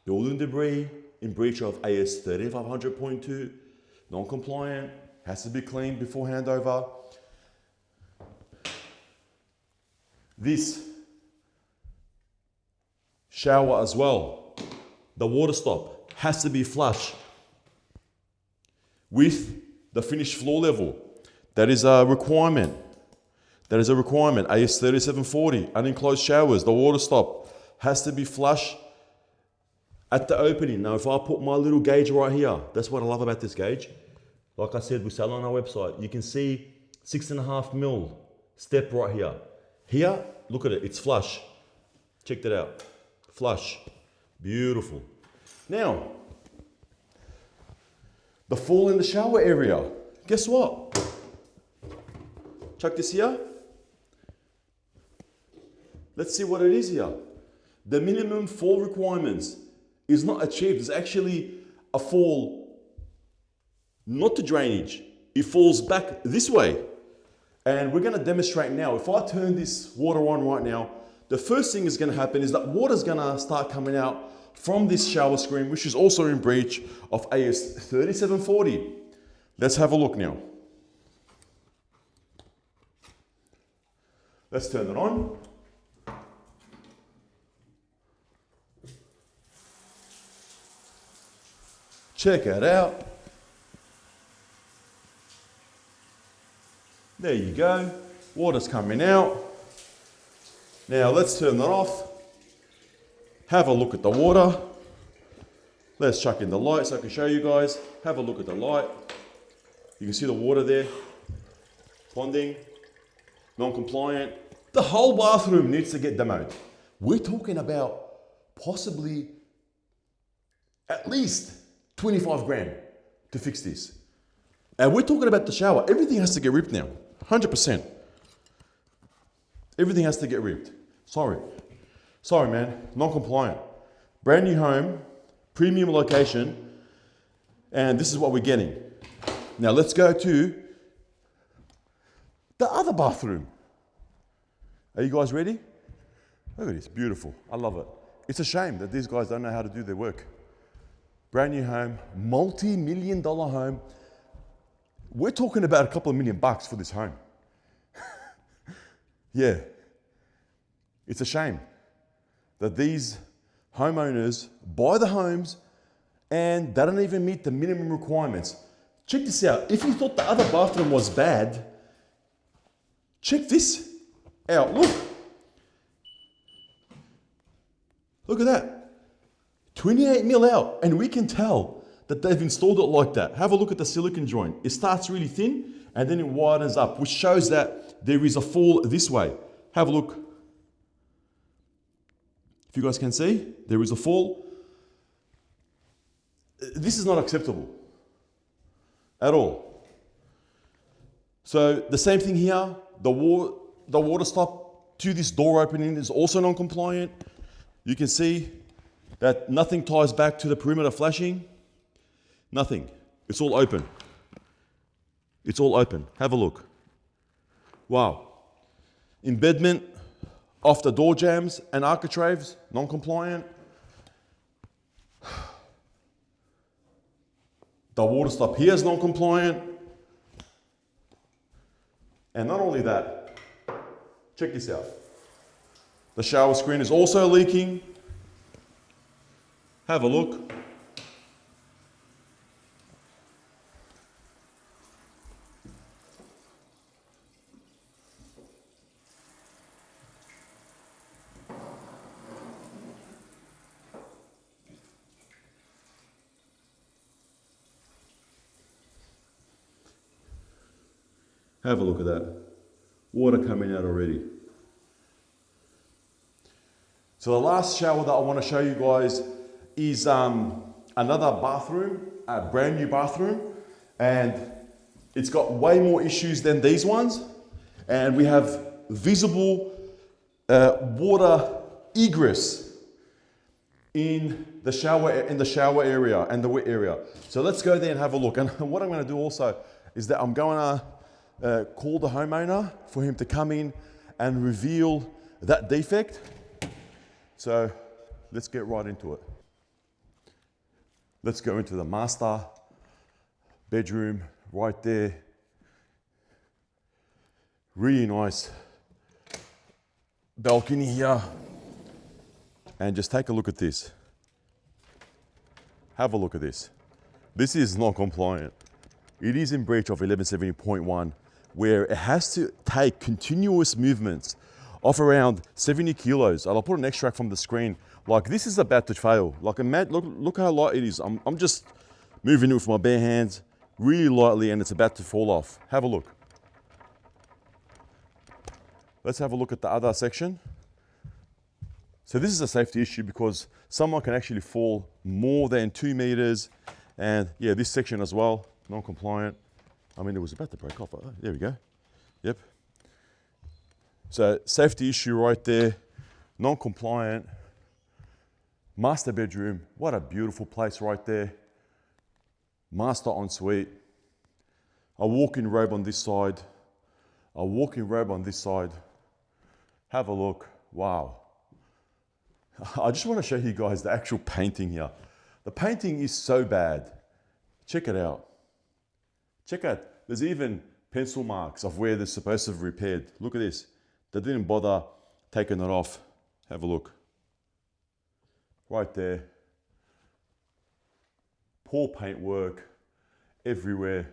S2: Building debris in breach of AS 3500.2, non-compliant, has to be cleaned before handover. This shower as well, the water stop has to be flush with the finished floor level. That is a requirement. That is a requirement. AS 3740, unenclosed showers, the water stop has to be flush at the opening. Now, if I put my little gauge right here, that's what I love about this gauge. Like I said, we sell on our website. You can see 6.5 mil step right here. Here, look at it, it's flush. Check that out. Flush. Beautiful. Now, the fall in the shower area. Guess what? Check this here. Let's see what it is here. The minimum fall requirements is not achieved. It's actually a fall not to drainage. It falls back this way. And we're going to demonstrate now. If I turn this water on right now, the first thing is going to happen is that water is going to start coming out from this shower screen, which is also in breach of AS 3740. Let's have a look now. Let's turn it on. Check it out. There you go. Water's coming out. Now let's turn that off. Have a look at the water. Let's chuck in the light so I can show you guys. Have a look at the light. You can see the water there. Ponding. Non-compliant. The whole bathroom needs to get demoed. We're talking about possibly at least 25 grand to fix this. And we're talking about the shower. Everything has to get ripped now. 100%. Everything has to get ripped. Sorry, man. Non-compliant. Brand new home, premium location, and this is what we're getting. Now let's go to the other bathroom. Are you guys ready? Look at this, beautiful. I love it. It's a shame that these guys don't know how to do their work. Brand new home, multi-million-dollar home. We're talking about a couple of $1,000,000 for this home. Yeah. It's a shame that these homeowners buy the homes and they don't even meet the minimum requirements. Check this out. If you thought the other bathroom was bad, check this out. Look at that. 28 mil out. And we can tell that they've installed it like that. Have a look at the silicone joint. It starts really thin and then it widens up, which shows that there is a fall this way. Have a look. If you guys can see, there is a fall. This is not acceptable at all. So the same thing here, the water stop to this door opening is also non-compliant. You can see that nothing ties back to the perimeter flashing. Nothing. It's all open. It's all open. Have a look. Wow. Embedment off the door jambs and architraves, non-compliant. The water stop here is non-compliant. And not only that, check this out. The shower screen is also leaking. Have a look. Have a look at that. Water coming out already. So the last shower that I want to show you guys is another bathroom, a brand new bathroom. And it's got way more issues than these ones. And we have visible water egress in the shower area and the wet area. So let's go there and have a look. And what I'm going to do also is that I'm going to call the homeowner for him to come in and reveal that defect. So let's get right into it. Let's go into the master bedroom right there. Really nice balcony here. And just take a look at this. Have a look at this. This is not compliant. It is in breach of 1170.1, where it has to take continuous movements of around 70 kilos. And I'll put an extract from the screen. Like, this is about to fail. Like, look how light it is. I'm just moving it with my bare hands really lightly and it's about to fall off. Have a look. Let's have a look at the other section. So this is a safety issue because someone can actually fall more than 2 meters. And yeah, this section as well, non-compliant. I mean, it was about to break off. Oh, there we go. Yep. So safety issue right there, non-compliant. Master bedroom, what a beautiful place right there. Master ensuite. A walk-in robe on this side. A walk-in robe on this side. Have a look. Wow. I just want to show you guys the actual painting here. The painting is so bad. Check it out. Check out. There's even pencil marks of where they're supposed to have repaired. Look at this. They didn't bother taking it off. Have a look. Right there. Poor paintwork everywhere.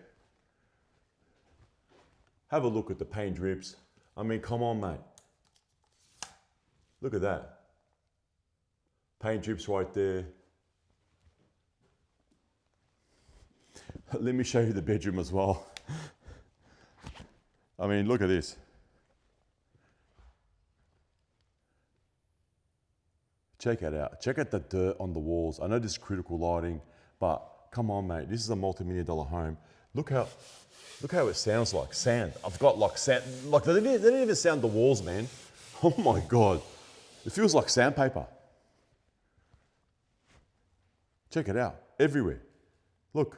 S2: Have a look at the paint drips. I mean, come on, mate. Look at that. Paint drips right there. Let me show you the bedroom as well. I mean, look at this. Check it out. Check out the dirt on the walls. I know this is critical lighting, but come on, mate. This is a multi-million-dollar home. Look how it sounds like sand. I've got like sand. Like they didn't even sound the walls, man. Oh my God. It feels like sandpaper. Check it out. Everywhere. Look.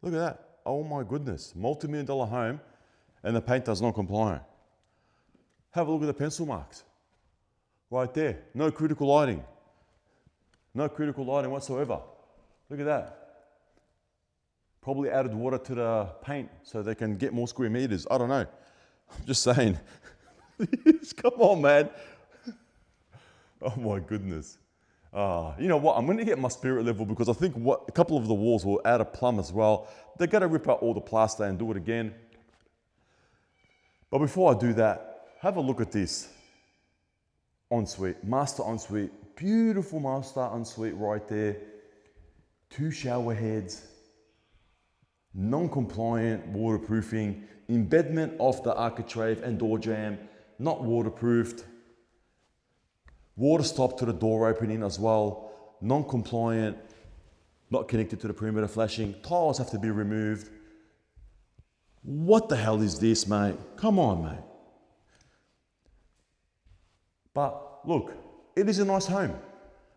S2: Look at that. Oh my goodness. Multi-million-dollar home and the paint does not comply. Have a look at the pencil marks. Right there. No critical lighting. No critical lighting whatsoever. Look at that. Probably added water to the paint so they can get more square meters. I don't know. I'm just saying. Come on, man. Oh my goodness. You know what? I'm going to get my spirit level because I think a couple of the walls will add a plumb as well. They're going to rip out all the plaster and do it again. But before I do that, have a look at this ensuite, master ensuite, beautiful master ensuite right there. 2 shower heads, non-compliant waterproofing, embedment of the architrave and door jamb, not waterproofed. Water stop to the door opening as well, non-compliant, not connected to the perimeter flashing. Tiles have to be removed. What the hell is this, mate? Come on, mate. But look, it is a nice home.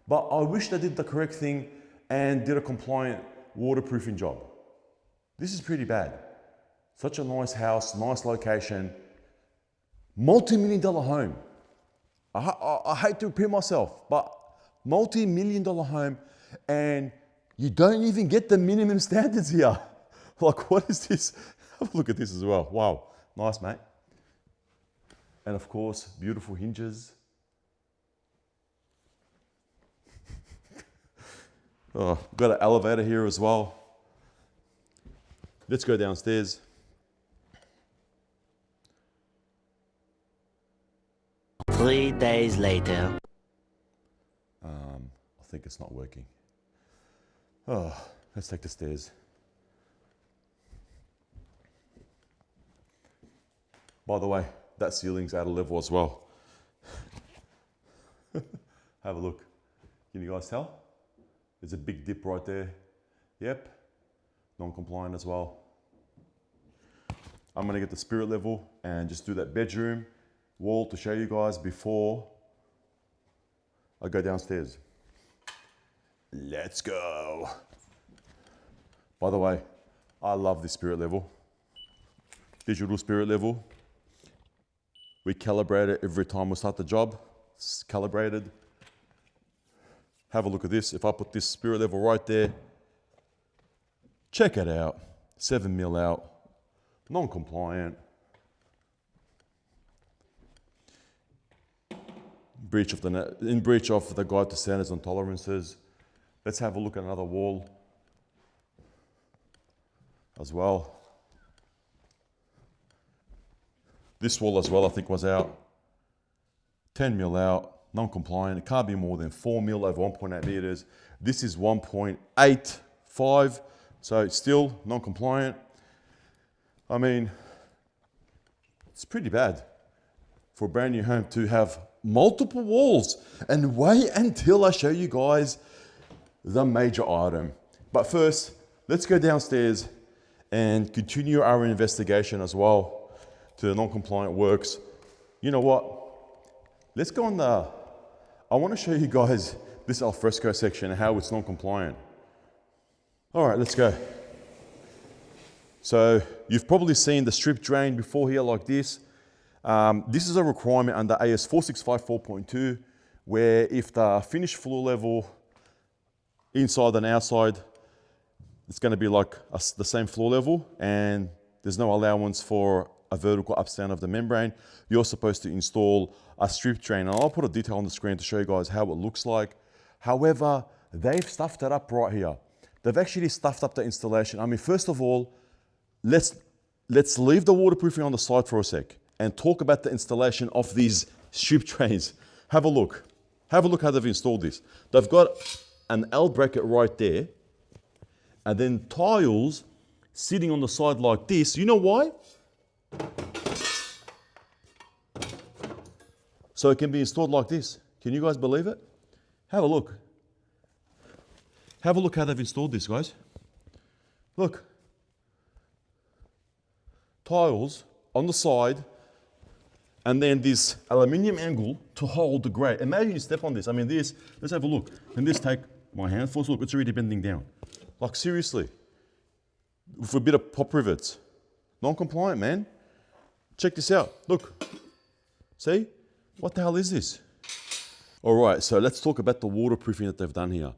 S2: But I wish they did the correct thing and did a compliant waterproofing job. This is pretty bad. Such a nice house, nice location, multi-million-dollar home. I hate to repeat myself, but multi-million-dollar home and you don't even get the minimum standards here. Like, what is this? Have a look at this as well. Wow, nice, mate. And of course, beautiful hinges. Oh, got an elevator here as well. Let's go downstairs.
S4: Three days later.
S2: I think it's not working. Oh, let's take the stairs. By the way, that ceiling's out of level as well. Have a look. Can you guys tell? There's a big dip right there. Yep, non-compliant as well. I'm gonna get the spirit level and just do that bedroom wall to show you guys before I go downstairs. Let's go. By the way, I love this spirit level. Digital spirit level. We calibrate it every time we start the job. It's calibrated. Have a look at this. If I put this spirit level right there, check it out. 7 mil out, non-compliant. In breach of the guide to standards and tolerances. Let's have a look at another wall as well. This wall as well, I think, was out. 10 mil out, non-compliant. It can't be more than 4 mil over 1.8 meters. This is 1.85, so it's still non-compliant. I mean, it's pretty bad for a brand new home to have multiple walls. And wait until I show you guys the major item. But first, let's go downstairs and continue our investigation as well to the non-compliant works. You know what? Let's go on I want to show you guys this alfresco section and how it's non-compliant. All right, let's go. So you've probably seen the strip drain before here like this. This is a requirement under AS 4654.2 where if the finished floor level inside and outside, it's going to be like the same floor level and There's no allowance for a vertical ups down of the membrane. You're supposed to install a strip drain. And I'll put a detail on the screen to show you guys how it looks like. However, they've stuffed it up right here. They've actually stuffed up the installation. I mean, first of all, let's leave the waterproofing on the side for a sec and talk about the installation of these strip drains. Have a look. Have a look how they've installed this. They've got an L bracket right there, and then tiles sitting on the side like this. You know why? So it can be installed like this. Can you guys believe it? Have a look. Have a look how they've installed this, guys. Look. Tiles on the side, and then this aluminium angle to hold the grate. Imagine you step on this. I mean, this, let's have a look. And this take my hand force, look, it's already bending down. Like, seriously. With a bit of pop rivets. Non-compliant, man. Check this out. Look. See? What the hell is this? All right, so let's talk about the waterproofing that they've done here.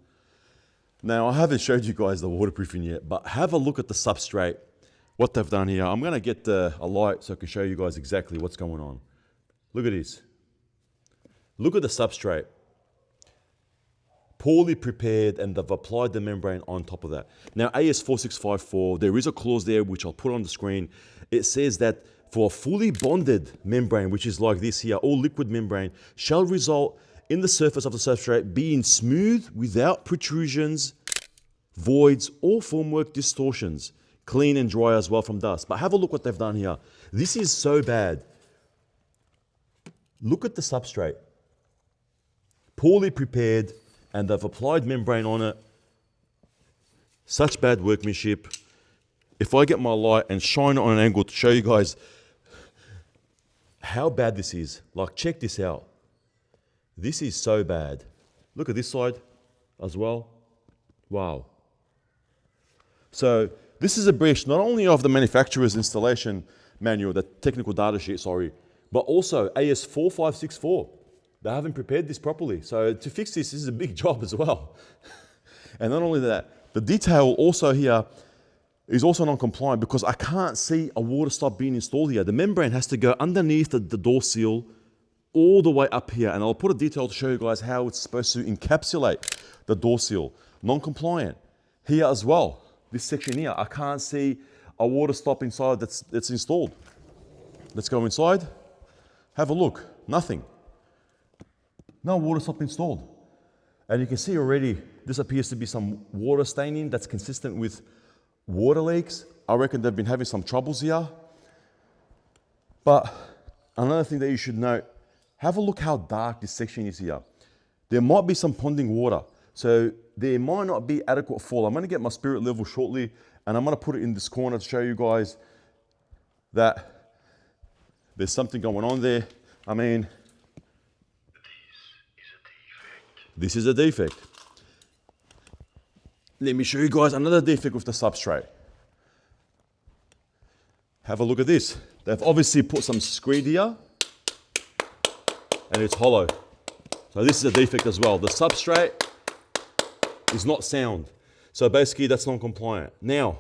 S2: Now, I haven't showed you guys the waterproofing yet, but have a look at the substrate, what they've done here. I'm gonna get a light so I can show you guys exactly what's going on. Look at this. Look at the substrate. Poorly prepared, and they've applied the membrane on top of that. Now, AS4654, there is a clause there which I'll put on the screen. It says that for a fully bonded membrane, which is like this here, all liquid membrane, shall result in the surface of the substrate being smooth without protrusions, voids, or formwork distortions. Clean and dry as well from dust. But have a look what they've done here. This is so bad. Look at the substrate. Poorly prepared, and they've applied membrane on it. Such bad workmanship. If I get my light and shine it on an angle to show you guys how bad this is, like, check this out. This is so bad. Look at this side as well. Wow. So this is a breach not only of the manufacturer's installation manual, the technical data sheet, sorry, but also AS4564. They haven't prepared this properly. So to fix this is a big job as well. And not only that, the detail also here is also non-compliant because I can't see a water stop being installed here. The membrane has to go underneath the door seal all the way up here. And I'll put a detail to show you guys how it's supposed to encapsulate the door seal. Non-compliant. Here as well, this section here, I can't see a water stop inside that's installed. Let's go inside. Have a look. Nothing. No water stop installed. And you can see already, this appears to be some water staining that's consistent with water leaks. I reckon they've been having some troubles here. But another thing that you should note, have a look how dark this section is here. There might be some ponding water. So there might not be adequate fall. I'm gonna get my spirit level shortly, and I'm gonna put it in this corner to show you guys that there's something going on there. I mean, this is a defect. Let me show you guys another defect with the substrate. Have a look at this. They've obviously put some screed here, and it's hollow. So this is a defect as well. The substrate is not sound. So basically that's non-compliant. Now,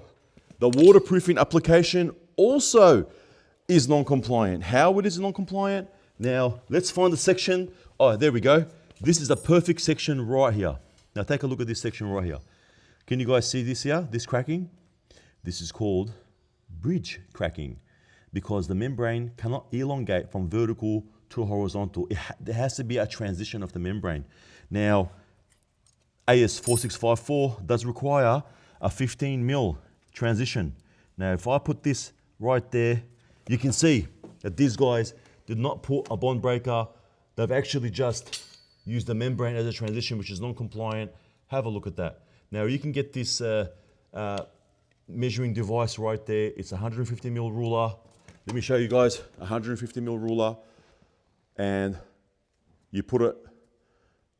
S2: the waterproofing application also is non-compliant. How it is non-compliant? Now, let's find the section. Oh, there we go. This is the perfect section right here. Now take a look at this section right here. Can you guys see this here, this cracking? This is called bridge cracking because the membrane cannot elongate from vertical to horizontal. There has to be a transition of the membrane. Now, AS4654 does require a 15 mil transition. Now, if I put this right there, you can see that these guys did not put a bond breaker. They've actually just used the membrane as a transition, which is non-compliant. Have a look at that. Now, you can get this measuring device right there. It's a 150 mil ruler. Let me show you guys, 150 mil ruler. And you put it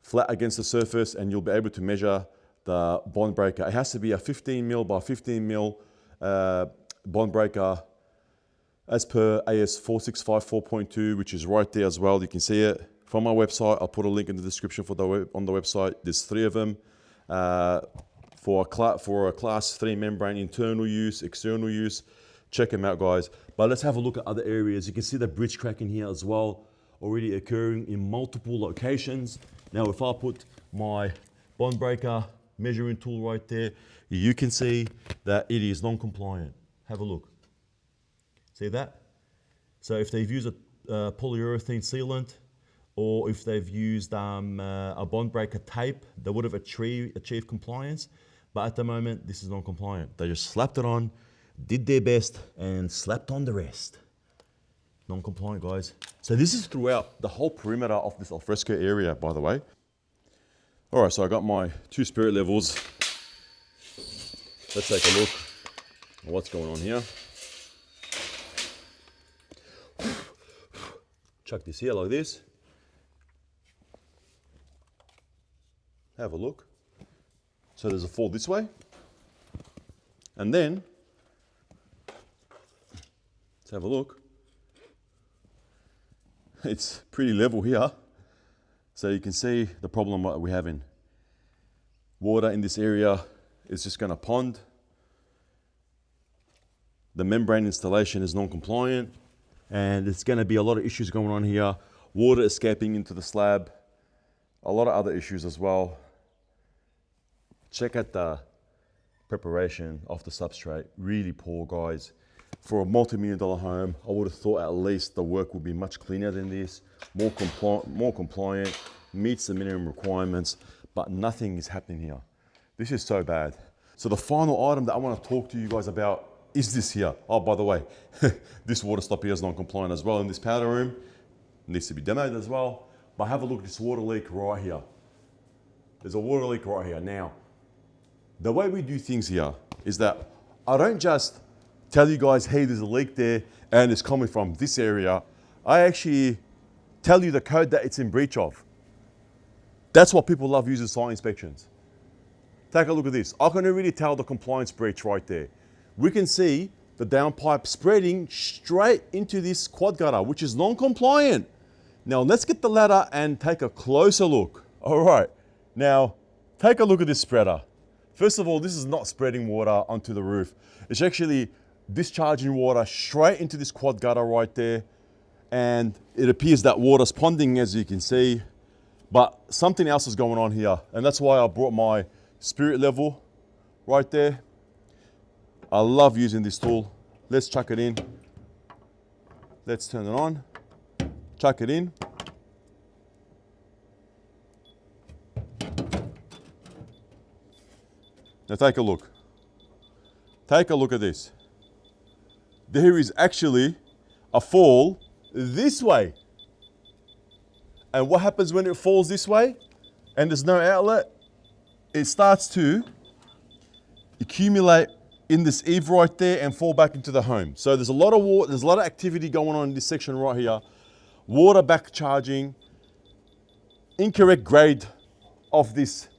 S2: flat against the surface and you'll be able to measure the bond breaker. It has to be a 15 mil by 15 mil bond breaker as per AS4654.2, which is right there as well. You can see it from my website. I'll put a link in the description on the website. There's 3 of them for a class 3 membrane, internal use, external use. Check them out, guys. But let's have a look at other areas. You can see the bridge crack in here as well, already occurring in multiple locations. Now, if I put my bond breaker measuring tool right there, you can see that it is non-compliant. Have a look. See that? So if they've used a polyurethane sealant, or if they've used a bond breaker tape, they would have achieved compliance. But at the moment, this is non-compliant. They just slapped it on, did their best, and slapped on the rest. Non-compliant, guys. So this is throughout the whole perimeter of this alfresco area, by the way. All right, so I got my 2 spirit levels. Let's take a look at what's going on here. Chuck this here like this. Have a look. So there's a fall this way. And then, let's have a look. It's pretty level here. So you can see the problem that we're having. Water in this area is just going to pond. The membrane installation is non-compliant, and there's going to be a lot of issues going on here. Water escaping into the slab. A lot of other issues as well. Check out the preparation of the substrate. Really poor, guys. For a multi-million-dollar home, I would have thought at least the work would be much cleaner than this, more compliant, meets the minimum requirements, but nothing is happening here. This is so bad. So the final item that I want to talk to you guys about is this here. Oh, by the way, this water stop here is non-compliant as well in this powder room. It needs to be demoed as well. But have a look at this water leak right here. There's a water leak right here. Now, the way we do things here is that I don't just tell you guys, hey, there's a leak there and it's coming from this area. I actually tell you the code that it's in breach of. That's what people love using site inspections. Take a look at this. I can already tell the compliance breach right there. We can see the downpipe spreading straight into this quad gutter, which is non-compliant. Now let's get the ladder and take a closer look. All right, now take a look at this spreader. First of all, this is not spreading water onto the roof. It's actually discharging water straight into this quad gutter right there. And it appears that water's ponding, as you can see, but something else is going on here. And that's why I brought my spirit level right there. I love using this tool. Let's chuck it in. Let's turn it on. Chuck it in. Now take a look. Take a look at this. There is actually a fall this way. And what happens when it falls this way and there's no outlet? It starts to accumulate in this eave right there and fall back into the home. So there's a lot of water, there's a lot of activity going on in this section right here. Water back charging, incorrect grade of this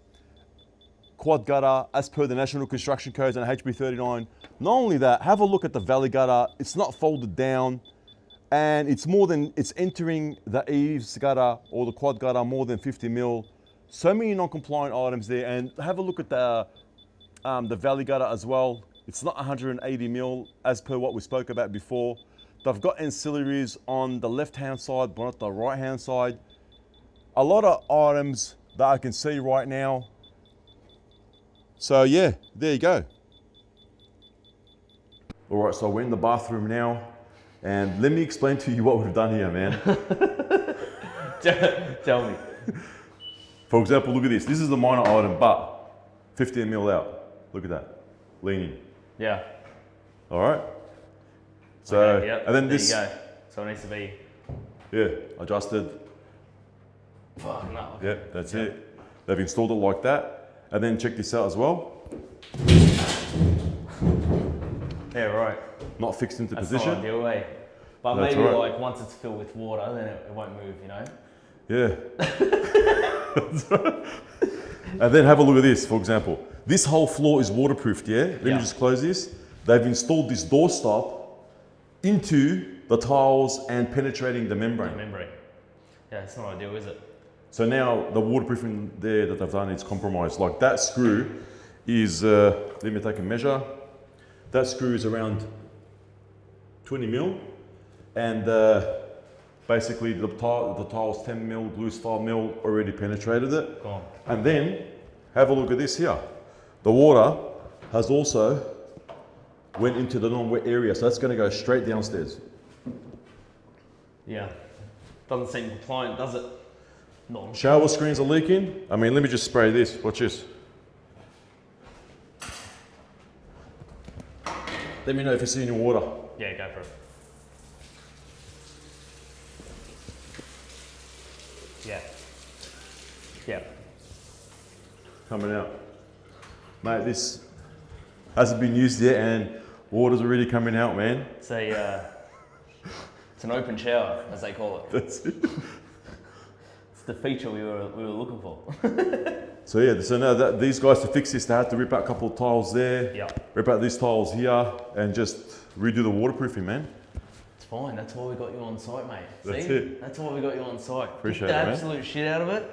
S2: quad gutter as per the National Construction Codes and HB 39. Not only that, have a look at the valley gutter. It's not folded down, and it's entering the eaves gutter or the quad gutter more than 50 mil. So many non-compliant items there, and have a look at the valley gutter as well. It's not 180 mil as per what we spoke about before. They've got ancillaries on the left-hand side, but not the right-hand side. A lot of items that I can see right now. So yeah, there you go. All right, so we're in the bathroom now, and let me explain to you what we've done here, man.
S3: Tell me.
S2: For example, look at this. This is a minor item, but 15 mil out. Look at that, leaning.
S3: Yeah.
S2: All right. So,
S3: okay, yep.
S2: And then
S3: there
S2: this.
S3: you go. So it needs to be.
S2: Yeah, adjusted.
S3: Fuck no.
S2: Yeah, that's it. They've installed it like that. And then check this out as well.
S3: Yeah, right.
S2: Not fixed into
S3: That's
S2: position.
S3: not ideal way. But
S2: That's
S3: maybe
S2: right.
S3: like once it's filled with water, then it won't move, you know?
S2: Yeah. And then have a look at this, for example. This whole floor is waterproofed, yeah? Let me just close this. They've installed this doorstop into the tiles and penetrating the membrane.
S3: Yeah, it's not ideal, is it?
S2: So now the waterproofing there that they've done is compromised. Like that screw is, let me take a measure. That screw is around 20 mil, and basically the tile's 10 mil, loose 5 mil, already penetrated it.
S3: Go on.
S2: And then have a look at this here. The water has also went into the non-wet area, so that's going to go straight downstairs.
S3: Yeah. Doesn't seem compliant, does it? No.
S2: Shower screens are leaking. I mean, let me just spray this. Watch this. Let me know if you see any water.
S3: Yeah, go for it. Yeah. Yeah.
S2: Coming out. Mate, this hasn't been used yet and water's already coming out, man.
S3: It's it's an open shower, as they call it.
S2: That's it.
S3: It's the feature we were looking for.
S2: So yeah, so now these guys, to fix this, they had to rip out a couple of tiles there,
S3: Yeah.
S2: rip out these tiles here, and just redo the waterproofing, man.
S3: It's fine, that's why we got you on site, mate.
S2: That's
S3: See?
S2: it.
S3: That's why we got you on site.
S2: Appreciate
S3: Get the
S2: it, man.
S3: absolute shit out of it,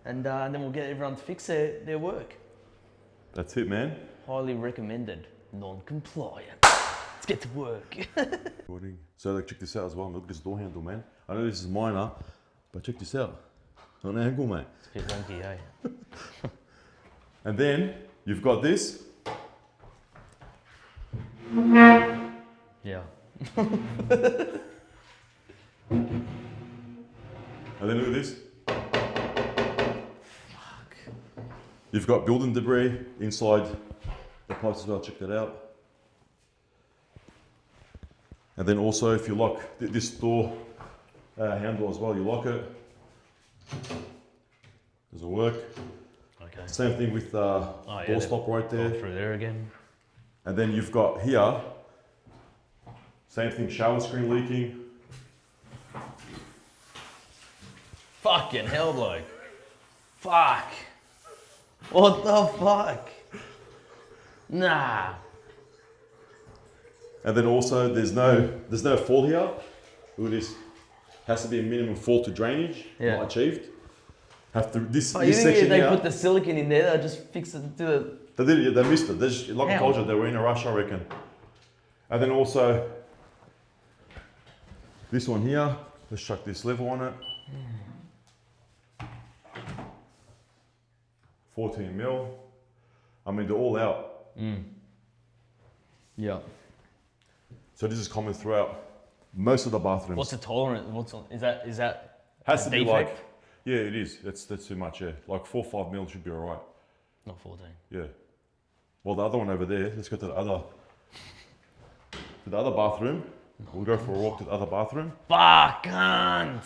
S3: and then we'll get everyone to fix their work.
S2: That's it, man.
S3: Highly recommended, non-compliant. Let's get to work.
S2: So like, check this out as well. Look at this door handle, man. I know this is minor, but check this out. On an angle, mate.
S3: It's a bit wonky, eh?
S2: And then you've got this.
S3: Yeah.
S2: And then look at this.
S3: Fuck.
S2: You've got building debris inside the pipes as well. Check that out. And then also, if you lock this door handle as well, you lock it. Doesn't work.
S3: Okay.
S2: Same thing with door stop right there.
S3: Go through there again.
S2: And then you've got here, same thing, shower screen leaking.
S3: Fucking hell, bloke. Fuck. What the fuck? Nah.
S2: And then also, there's no fall here. Look at this. Has to be a minimum fall to drainage.
S3: Yeah.
S2: Not achieved. Have to this
S3: Oh,
S2: this
S3: you think
S2: section
S3: if they
S2: here.
S3: put the silicon in there, they'll just fix it to the...
S2: They did it. They missed it. They just, like I
S3: How?
S2: told you, they were in a rush, I reckon. And then also this one here. Let's chuck this level on it. 14 mil. I mean, they're all out.
S3: Yeah.
S2: So this is common throughout most of the bathrooms.
S3: What's the tolerance? Is that
S2: Has
S3: a
S2: to be
S3: defect?
S2: like, yeah, it is. That's too much. Yeah, like 4 or 5 mil should be all right.
S3: Not 14.
S2: Yeah. Well, the other one over there. Let's go to the other bathroom. We'll go for a walk to the other bathroom.
S3: Fuck, cunt.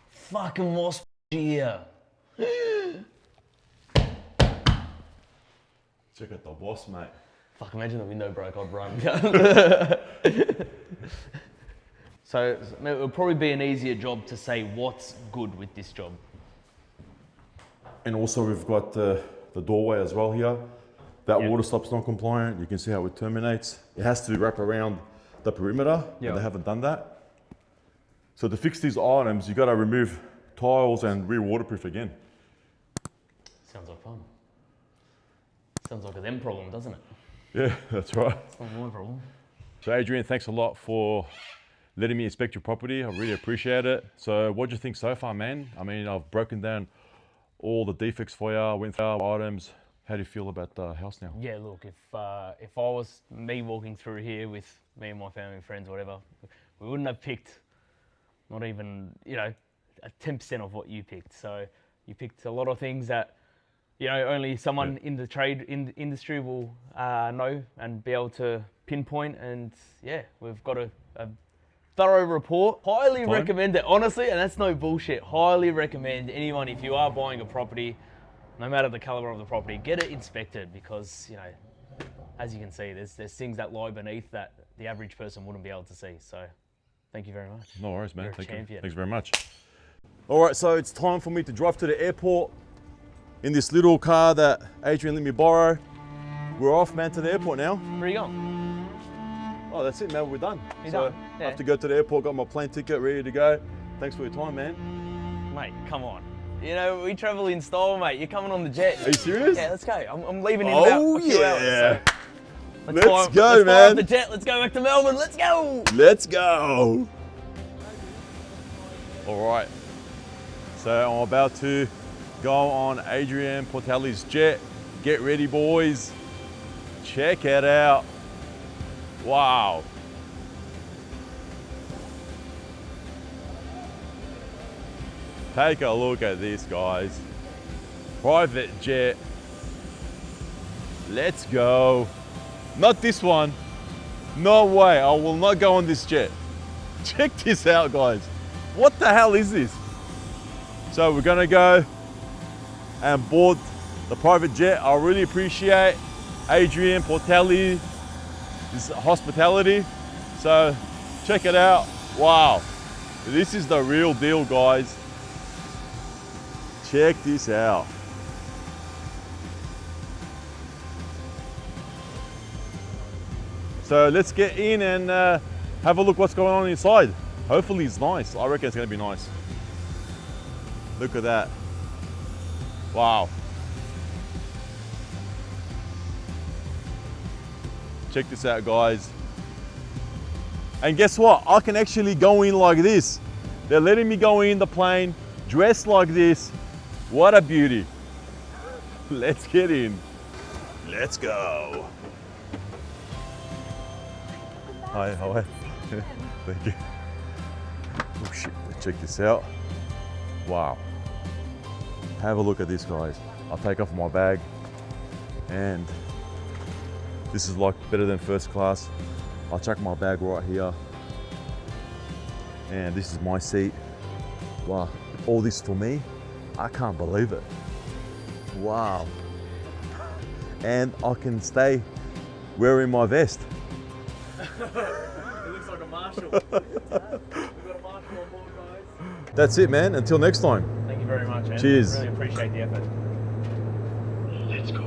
S3: Fucking wasp here.
S2: Check out the boss, mate.
S3: Fuck, imagine the window broke, I'd run. So it would probably be an easier job to say what's good with this job.
S2: And also we've got the doorway as well here. That water stop's not compliant. You can see how it terminates. It has to wrap around the perimeter, and they haven't done that. So to fix these items, you got to remove tiles and re-waterproof again.
S3: Sounds like fun. Sounds like a them problem, doesn't it?
S2: Yeah, that's right.
S3: It's not my problem.
S2: So Adrian, thanks a lot for letting me inspect your property. I really appreciate it. So what do you think so far, man? I mean, I've broken down all the defects for you, went through our items. How do you feel about the house now?
S3: Yeah, look, if I was me walking through here with me and my family and friends, whatever, we wouldn't have picked not even, a 10% of what you picked. So you picked a lot of things that, only someone in the trade industry will know and be able to pinpoint. And yeah, we've got a thorough report. Highly recommend it, honestly, and that's no bullshit. Highly recommend anyone, if you are buying a property, no matter the caliber of the property, get it inspected because, as you can see, there's things that lie beneath that the average person wouldn't be able to see. So thank you very much.
S2: No worries, man.
S3: You're a
S2: Thank you.
S3: champion.
S2: Thanks very much. All right, so it's time for me to drive to the airport in this little car that Adrian let me borrow. We're off, man, to the airport now.
S3: Where are you going?
S2: Oh, that's it, man. We're done.
S3: You're
S2: so
S3: done,
S2: I
S3: yeah.
S2: have to go to the airport, got my plane ticket ready to go. Thanks for your time, man.
S3: Mate, come on. We travel in style, mate. You're coming on the jet.
S2: Are you serious?
S3: Yeah, let's go. I'm leaving in about a few hours. So.
S2: Let's go,
S3: let's fire
S2: man.
S3: up the jet. Let's go back to Melbourne. Let's go.
S2: Let's go. All right. So I'm about to go on Adrian Portelli's jet. Get ready, boys. Check it out. Wow. Take a look at this, guys. Private jet. Let's go. Not this one. No way, I will not go on this jet. Check this out, guys. What the hell is this? So we're gonna go and board the private jet. I really appreciate Adrian Portelli, his hospitality. So check it out. Wow, this is the real deal, guys. Check this out. So let's get in and have a look what's going on inside. Hopefully it's nice. I reckon it's gonna be nice. Look at that. Wow. Check this out, guys. And guess what? I can actually go in like this. They're letting me go in the plane, dressed like this. What a beauty. Let's get in. Let's go. Hi, how are you? Thank you. Oh shit, let's check this out. Wow. Have a look at this, guys. I'll take off my bag and this is like better than first class. I'll chuck my bag right here. And this is my seat. Wow, all this for me? I can't believe it. Wow. And I can stay wearing my vest.
S3: It looks like a marshal. We've got a marshal on board, guys.
S2: That's it, man. Until next time.
S3: Thank you very much, man.
S2: Cheers.
S3: Really appreciate the effort.
S5: Let's go.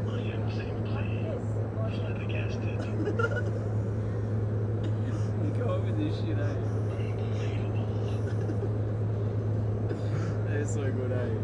S5: I am simply flabbergasted.
S3: You go over this shit, eh?
S5: Unbelievable.
S3: That is so good, eh?